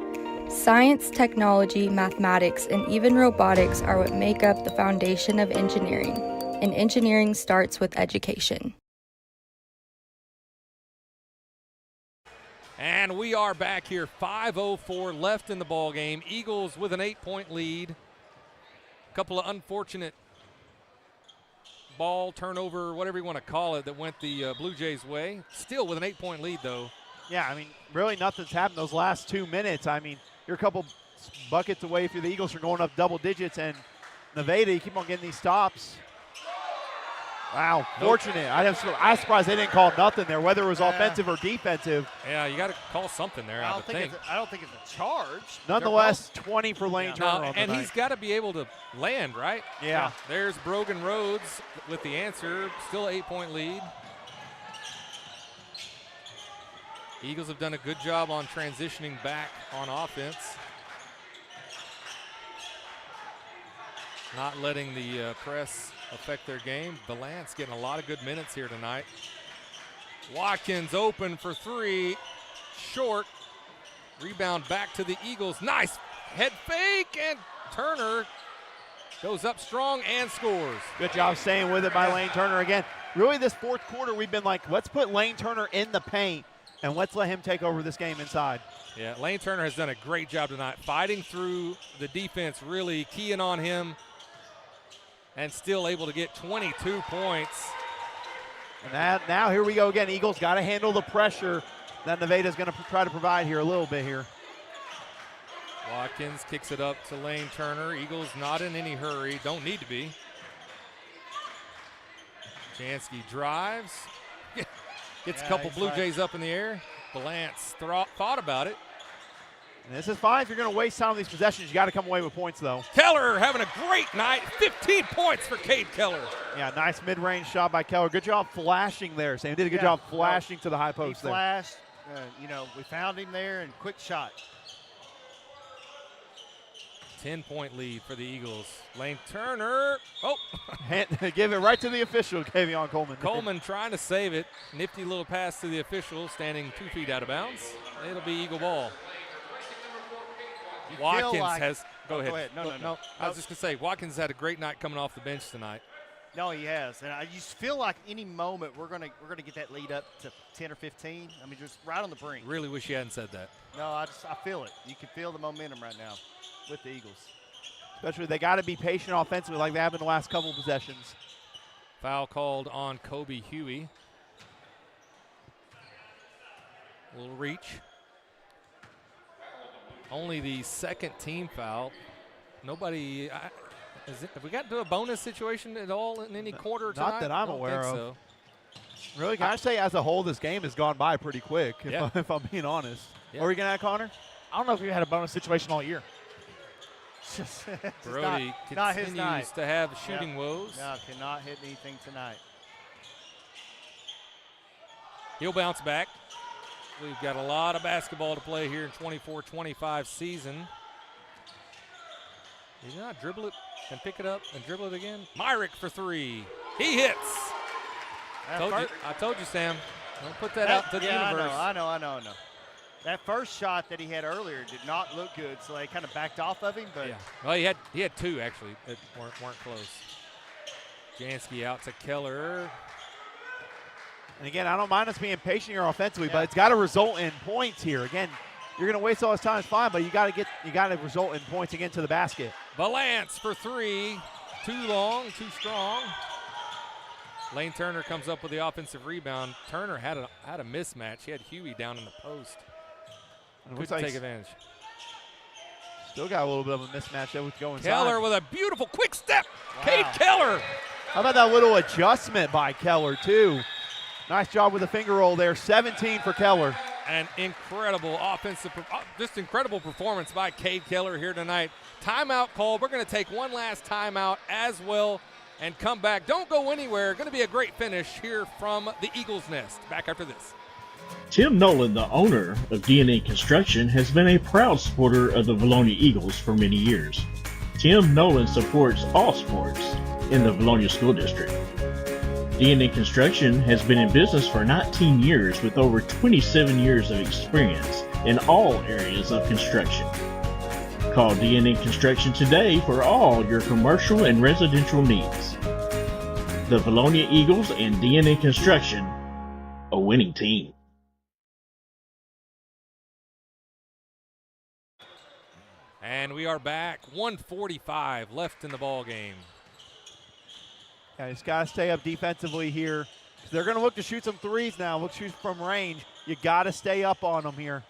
Science, technology, mathematics, and even robotics are what make up the foundation of engineering, and engineering starts with education.
And we are back here, 5:04 left in the ball game. Eagles with an 8-point lead. Couple of unfortunate ball turnover, whatever you want to call it, that went the Blue Jays' way. Still with an 8-point lead, though.
Yeah, I mean, really nothing's happened those last 2 minutes. I mean, you're a couple buckets away for the Eagles from going up double digits, and Nevada, you keep on getting these stops. Wow, fortunate. I was surprised they didn't call nothing there, whether it was offensive or defensive.
Yeah, you got to call something there, I would think.
I don't think it's a charge.
Nonetheless, 20 for Lane Turner on the
and
night.
he's got to be able to land, right?
Yeah.
There's Brogan Rhodes with the answer. Still 8-point lead. Eagles have done a good job on transitioning back on offense. Not letting the press affect their game. Valance getting a lot of good minutes here tonight. Watkins open for 3. Short. Rebound back to the Eagles. Nice head fake, and Turner goes up strong and scores.
Good job staying with it by Lane Turner again. Really, this fourth quarter, we've been like, let's put Lane Turner in the paint, and let's let him take over this game inside.
Yeah, Lane Turner has done a great job tonight, fighting through the defense, really keying on him, and still able to get 22 points.
And now here we go again. Eagles got to handle the pressure that Nevada's going to try to provide here a little bit here.
Watkins kicks it up to Lane Turner. Eagles not in any hurry, don't need to be. Jansky drives, gets a couple Blue Jays up in the air. Valance thought about it.
And this is fine if you're going to waste time on these possessions. You got to come away with points, though.
Keller having a great night. 15 points for Cade Keller.
Yeah, nice mid-range shot by Keller. Good job flashing there, Sam. Did a good job flashing to the high post
he flashed. We found him there, and quick shot.
10-point lead for the Eagles. Lane Turner. Oh.
Give it right to the official, Kavion Coleman.
Coleman trying to save it. Nifty little pass to the official, standing 2 feet out of bounds. It'll be Eagle ball. Watkins has. Go ahead.
No.
I was just going to say, Watkins had a great night coming off the bench tonight.
No, he has, and I just feel like any moment we're gonna get that lead up to 10 or 15. I mean, just right on the brink.
Really wish you hadn't said that.
No, I feel it. You can feel the momentum right now with the Eagles.
Especially they got to be patient offensively like they have in the last couple possessions.
Foul called on Kobe Huey. A little reach. Only the second team foul. Nobody. Have we gotten to a bonus situation at all in any quarter tonight?
Not that I'm aware of.
So.
Really, can I say as a whole, this game has gone by pretty quick, if I'm being honest.
Yeah.
Are we going to add Connor?
I don't know if we had a bonus situation all year.
Brody continues to have shooting woes.
No, cannot hit anything tonight.
He'll bounce back. We've got a lot of basketball to play here in 24-25 season. Did he not dribble it and pick it up and dribble it again? Myrick for 3. He hits. I told you, Sam. Don't put that out to the universe.
I know. That first shot that he had earlier did not look good, so they kind of backed off of him. But
well, he had two actually that weren't close. Jansky out to Keller.
And again, I don't mind us being patient here offensively, but it's got to result in points here. Again, you're going to waste all this time, it's fine, but you got to result in points again to the basket.
Valance for three. Too long, too strong. Lane Turner comes up with the offensive rebound. Turner had a mismatch. He had Huey down in the post. Couldn't take advantage.
Still got a little bit of a mismatch there with going
Keller with a beautiful quick step. Wow. Cade Keller.
How about that little adjustment by Keller, too? Nice job with the finger roll there. 17 for Keller.
An incredible just incredible performance by Cade Keller here tonight. Timeout call. We're going to take one last timeout as well and come back. Don't go anywhere. Going to be a great finish here from the Eagles Nest. Back after this.
Tim Nolan, the owner of DNA Construction, has been a proud supporter of the Vilonia Eagles for many years. Tim Nolan supports all sports in the Vilonia School District. DNA Construction has been in business for 19 years with over 27 years of experience in all areas of construction. Call DNA Construction today for all your commercial and residential needs. The Vilonia Eagles and DNA Construction, a winning team.
And we are back. 1:45 left in the ball game.
Yeah, just got to stay up defensively here. They're going to look to shoot some threes now. Look, shoot from range. You got to stay up on them here.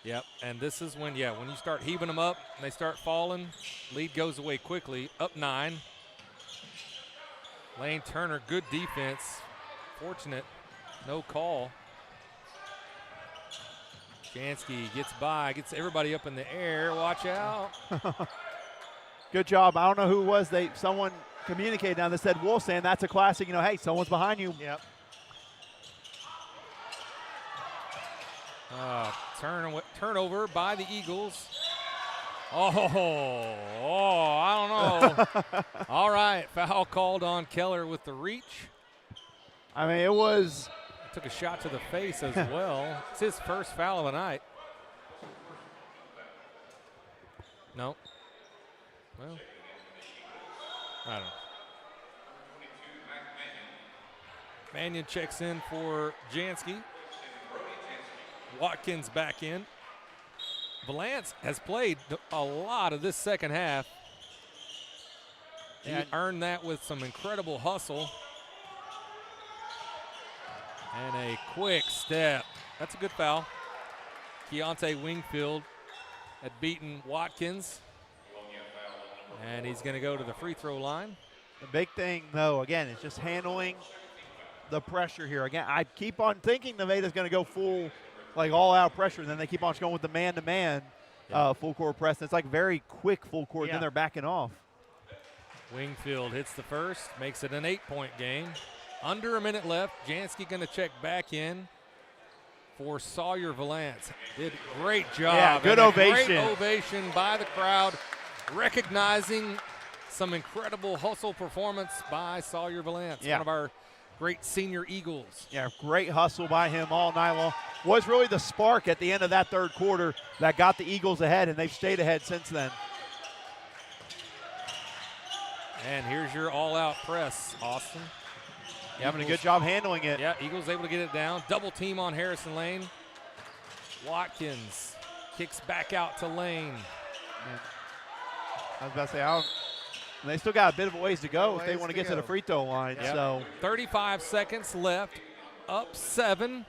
Yep, and this is when you start heaving them up and they start falling, lead goes away quickly. Up 9. Lane Turner, good defense. Fortunate, no call. Jansky gets by, gets everybody up in the air. Watch out.
Good job. I don't know who it was. Someone communicated down that said Wolf, saying that's a classic. Hey, someone's behind you.
Yep.
Turnover by the Eagles. I don't know. All right, foul called on Keller with the reach.
I mean, it was.
Took a shot to the face as well. It's his first foul of the night. No. Well, I don't know. Mannion checks in for Jansky. Watkins back in. Valance has played a lot of this second half. He earned that with some incredible hustle. And a quick step. That's a good foul. Keontae Wingfield had beaten Watkins. And he's going to go to the free throw line.
The big thing, though, again, is just handling the pressure here. Again, I keep on thinking Nevada's going to go full, all-out pressure, and then they keep on going with the man-to-man full court press. And it's very quick full court, then they're backing off.
Wingfield hits the first, makes it an 8-point game. Under a minute left. Jansky going to check back in for Sawyer Valance. Did a great job.
Yeah, good ovation.
Great ovation by the crowd, recognizing some incredible hustle performance by Sawyer Valance, one of our great senior Eagles.
Yeah, great hustle by him all night long. Was really the spark at the end of that third quarter that got the Eagles ahead, and they've stayed ahead since then.
And here's your all-out press, Austin.
Having a good job handling it.
Yeah, Eagles able to get it down. Double team on Harrison Lane. Watkins kicks back out to Lane.
I was about to say, they still got a bit of a ways to go if they want to get to the free throw line.
Yep.
So
35 seconds left. Up 7.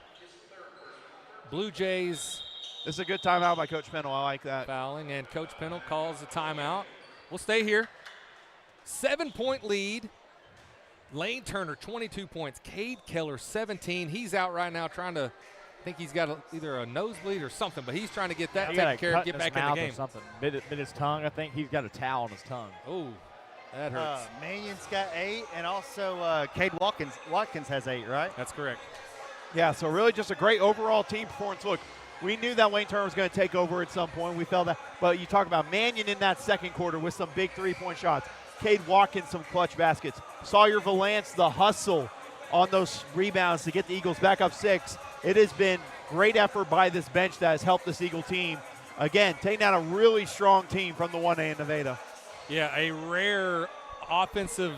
Blue Jays.
This is a good timeout by Coach Pennel. I like that.
Fouling, and Coach Pennel calls a timeout. We'll stay here. 7-point lead. Lane Turner, 22 points. Cade Keller, 17. He's out right now trying to, I think he's got either a nosebleed or something, but he's trying to get that taken care of, get back in the game.
Or something. Bit his tongue, I think. He's got a towel on his tongue.
Oh, that hurts.
Mannion's got 8, and also Cade Watkins has 8, right?
That's correct.
Yeah, so really just a great overall team performance. Look, we knew that Lane Turner was going to take over at some point. We felt that. But you talk about Mannion in that second quarter with some big three-point shots. Cade Watkins some clutch baskets. Sawyer Valance, the hustle on those rebounds to get the Eagles back up 6. It has been great effort by this bench that has helped this Eagle team. Again, taking down a really strong team from the 1A in Nevada.
Yeah, a rare offensive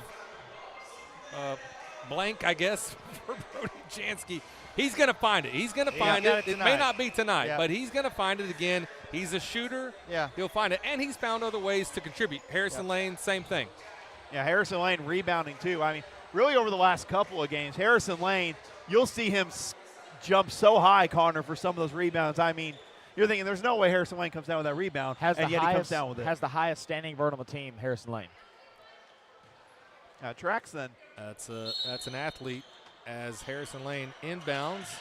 blank, I guess, for Brody Jansky. He's going to find it. He's going to find it. It may not be tonight, but he's going to find it again. He's a shooter.
Yeah.
He'll find it. And he's found other ways to contribute. Harrison Lane, same thing.
Yeah, Harrison Lane rebounding too. I mean, really over the last couple of games, Harrison Lane, you'll see him jump so high, Connor, for some of those rebounds. I mean, you're thinking there's no way Harrison Lane comes down with that rebound, and yet he comes down with it.
Has the highest standing vert on the team, Harrison Lane.
Tracks then.
That's an athlete as Harrison Lane inbounds.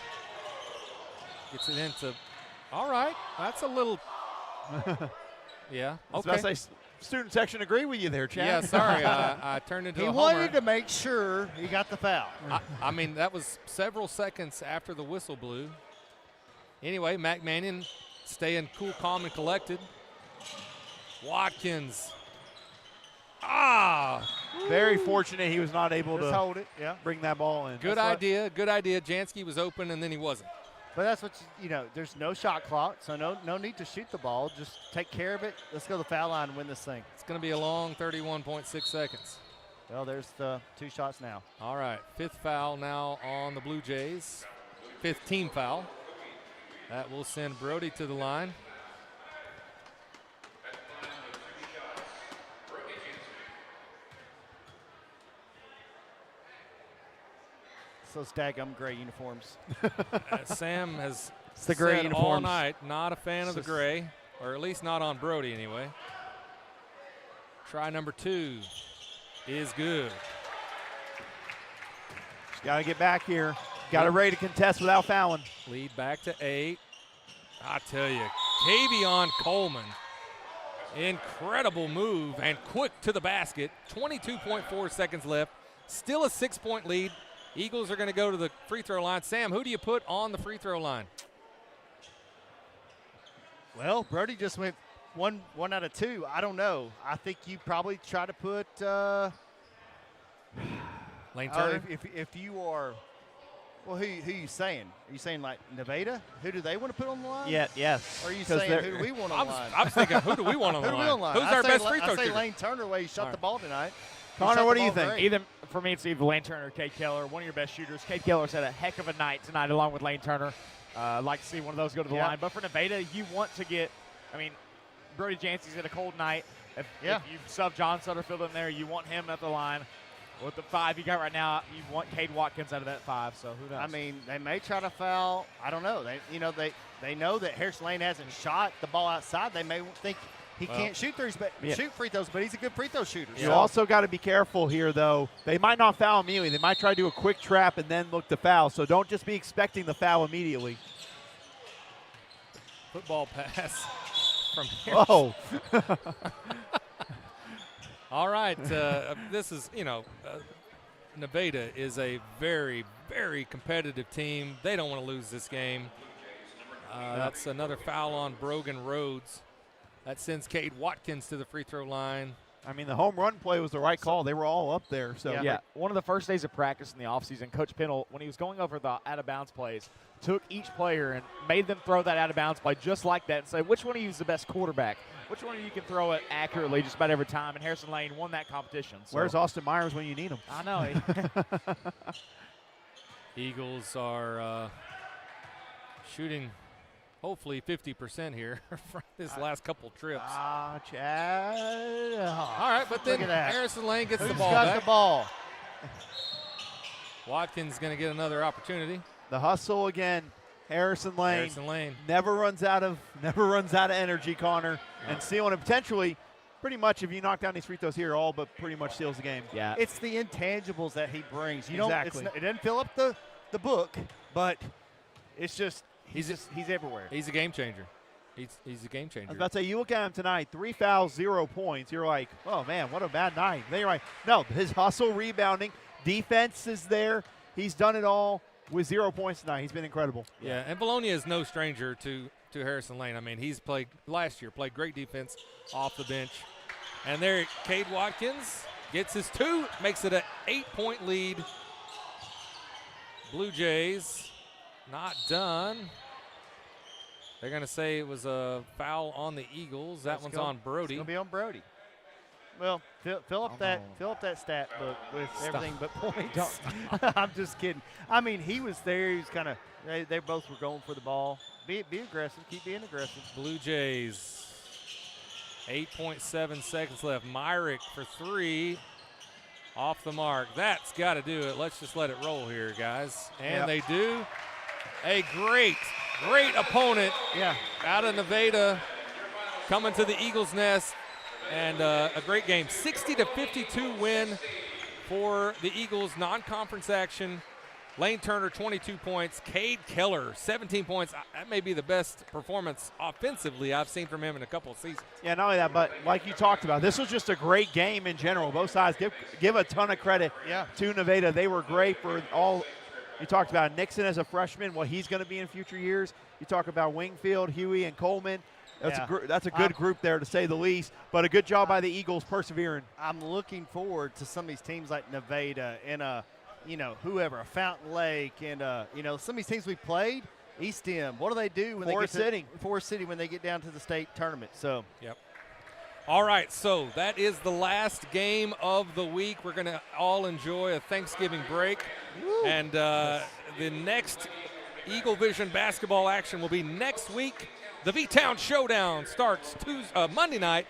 Gets it into, all right, that's a little, yeah, okay.
I say, student section agree with you there, Chad.
Yeah, sorry, I turned into a homer.
He wanted to make sure he got the foul.
I mean, that was several seconds after the whistle blew. Anyway, Mac Mannion staying cool, calm, and collected. Watkins.
Very fortunate he was not able to
hold it. Yeah.
Bring that ball in.
Good idea. Jansky was open, and then he wasn't.
But that's what, there's no shot clock, so no need to shoot the ball. Just take care of it. Let's go to the foul line and win this thing.
It's going to be a long 31.6 seconds.
Well, there's the 2 shots now.
All right, 5th foul now on the Blue Jays. 5th team foul. That will send Brody to the line.
Those daggum gray uniforms.
Sam has
the gray
said
uniforms.
all night, not a fan of the gray, or at least not on Brody anyway. Try number 2 is good.
Just got to get back here. Got it ready to contest without fouling.
Lead back to 8. I tell you, Kavion Coleman, incredible move and quick to the basket. 22.4 seconds left. Still a 6-point lead. Eagles are going to go to the free throw line. Sam, who do you put on the free throw line?
Well, Brody just went one out of 2. I don't know. I think you probably try to put
Lane Turner.
If you are, well, who are you saying? Are you saying like Nevada? Who do they want to put on the line?
Yeah, yes.
Or are you saying who do we want on the line?
I was thinking, who do we want on the line? Who's our best free throw shooter?
I say Lane Turner, the way he shot the ball tonight.
Connor, what do you think?
Either for me, it's either Lane Turner or Cade Keller, one of your best shooters. Cade Keller's had a heck of a night tonight along with Lane Turner. I'd like to see one of those go to the line. But for Nevada, you want to get, Brody Jansky's had a cold night. If you sub John Sutterfield in there, you want him at the line. With the 5 you got right now, you want Cade Watkins out of that 5, so who knows?
They may try to foul. I don't know. They know that Harrison Lane hasn't shot the ball outside. They may think he can't shoot shoot free throws, but he's a good free throw shooter.
You also got to be careful here, though. They might not foul immediately. They might try to do a quick trap and then look to foul. So don't just be expecting the foul immediately.
Football pass from
Harrison.
All right. This is, Nevada is a very, very competitive team. They don't want to lose this game. That's another foul on Brogan Rhodes. That sends Cade Watkins to the free throw line.
The home run play was the right call. They were all up there. So
one of the first days of practice in the offseason, Coach Pennel, when he was going over the out-of-bounds plays, took each player and made them throw that out-of-bounds play just like that and say, which one of you is the best quarterback? Which one of you can throw it accurately just about every time? And Harrison Lane won that competition. So.
Where's Austin Myers when you need him?
I know.
Eagles are shooting hopefully 50% here for this last couple trips.
Chad.
All right, but then Harrison Lane gets the ball
got
back.
the ball?
Watkins going to get another opportunity.
The hustle again. Harrison Lane never runs out of energy, Connor, and sealing it potentially. Pretty much, if you knock down these free throws here, all but pretty much seals the game.
Yeah, it's the intangibles that he brings.
It
doesn't fill up the book, but it's just he's everywhere.
He's a game changer. He's a game changer.
I was about to say, you look at him tonight, 3 fouls, 0 points. You're like, oh man, what a bad night. Then you're like, no, his hustle, rebounding, defense is there. He's done it all. With 0 points tonight, he's been incredible.
Yeah, and Vilonia is no stranger to Harrison Lane. He's played last year, played great defense off the bench. And there, Cade Watkins Gets his 2, makes it an 8-point lead. Blue Jays not done. They're going to say it was a foul on the Eagles. That one's on Brody.
It's going to be on Brody. Well, fill up that stat book with everything but points. I'm just kidding. I mean, he was there. He was kind of. They both were going for the ball. Be aggressive. Keep being aggressive.
Blue Jays. 8.7 seconds left. Myrick for 3. Off the mark. That's got to do it. Let's just let it roll here, guys. And they do. A great opponent out of Nevada coming to the Eagles' nest. And a great game. 60-52 win for the Eagles, non-conference action. Lane Turner, 22 points. Cade Keller, 17 points. That may be the best performance offensively I've seen from him in a couple of seasons.
Yeah, not only that, but like you talked about, this was just a great game in general. Both sides give a ton of credit to Nevada. They were great for all. You talked about Nixon as a freshman, what he's going to be in future years. You talk about Wingfield, Huey, and Coleman. That's a good group there, to say the least, but a good job by the Eagles persevering.
I'm looking forward to some of these teams like Nevada and whoever, Fountain Lake, and some of these teams we played. East End, what do they do when
Forest
City when they get down to the state tournament? So
All right, so that is the last game of the week. We're going to all enjoy a Thanksgiving break, and the next Eaglevision basketball action will be next week. The V-Town Showdown starts Monday night.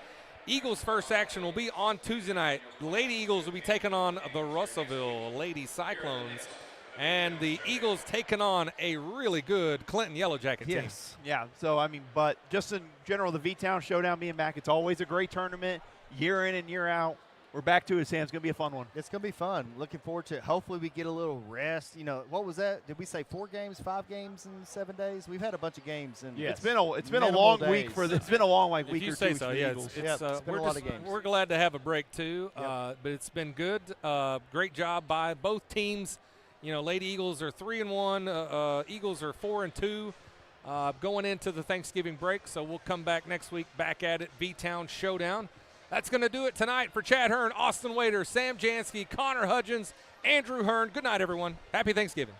Eagles' first action will be on Tuesday night. The Lady Eagles will be taking on the Russellville Lady Cyclones. And the Eagles taking on a really good Clinton Yellow Jacket team.
Yeah, so, but just in general, the V-Town Showdown being back, it's always a great tournament, year in and year out. We're back to it, Sam. It's going to be a fun one.
It's going to be fun. Looking forward to it. Hopefully we get a little rest. What was that? Did we say 4 games, 5 games in 7 days? We've had a bunch of games.
It's been a long week for it's been a long week or 2 weeks for the Eagles.
It's been a lot of games.
We're glad to have a break too, but it's been good. Great job by both teams. Lady Eagles are 3-1. Eagles are 4-2 going into the Thanksgiving break. So we'll come back next week, back at it, V-Town Showdown. That's going to do it tonight for Chad Hearn, Austin Waiter, Sam Jansky, Connor Hudgens, Andrew Hearn. Good night, everyone. Happy Thanksgiving.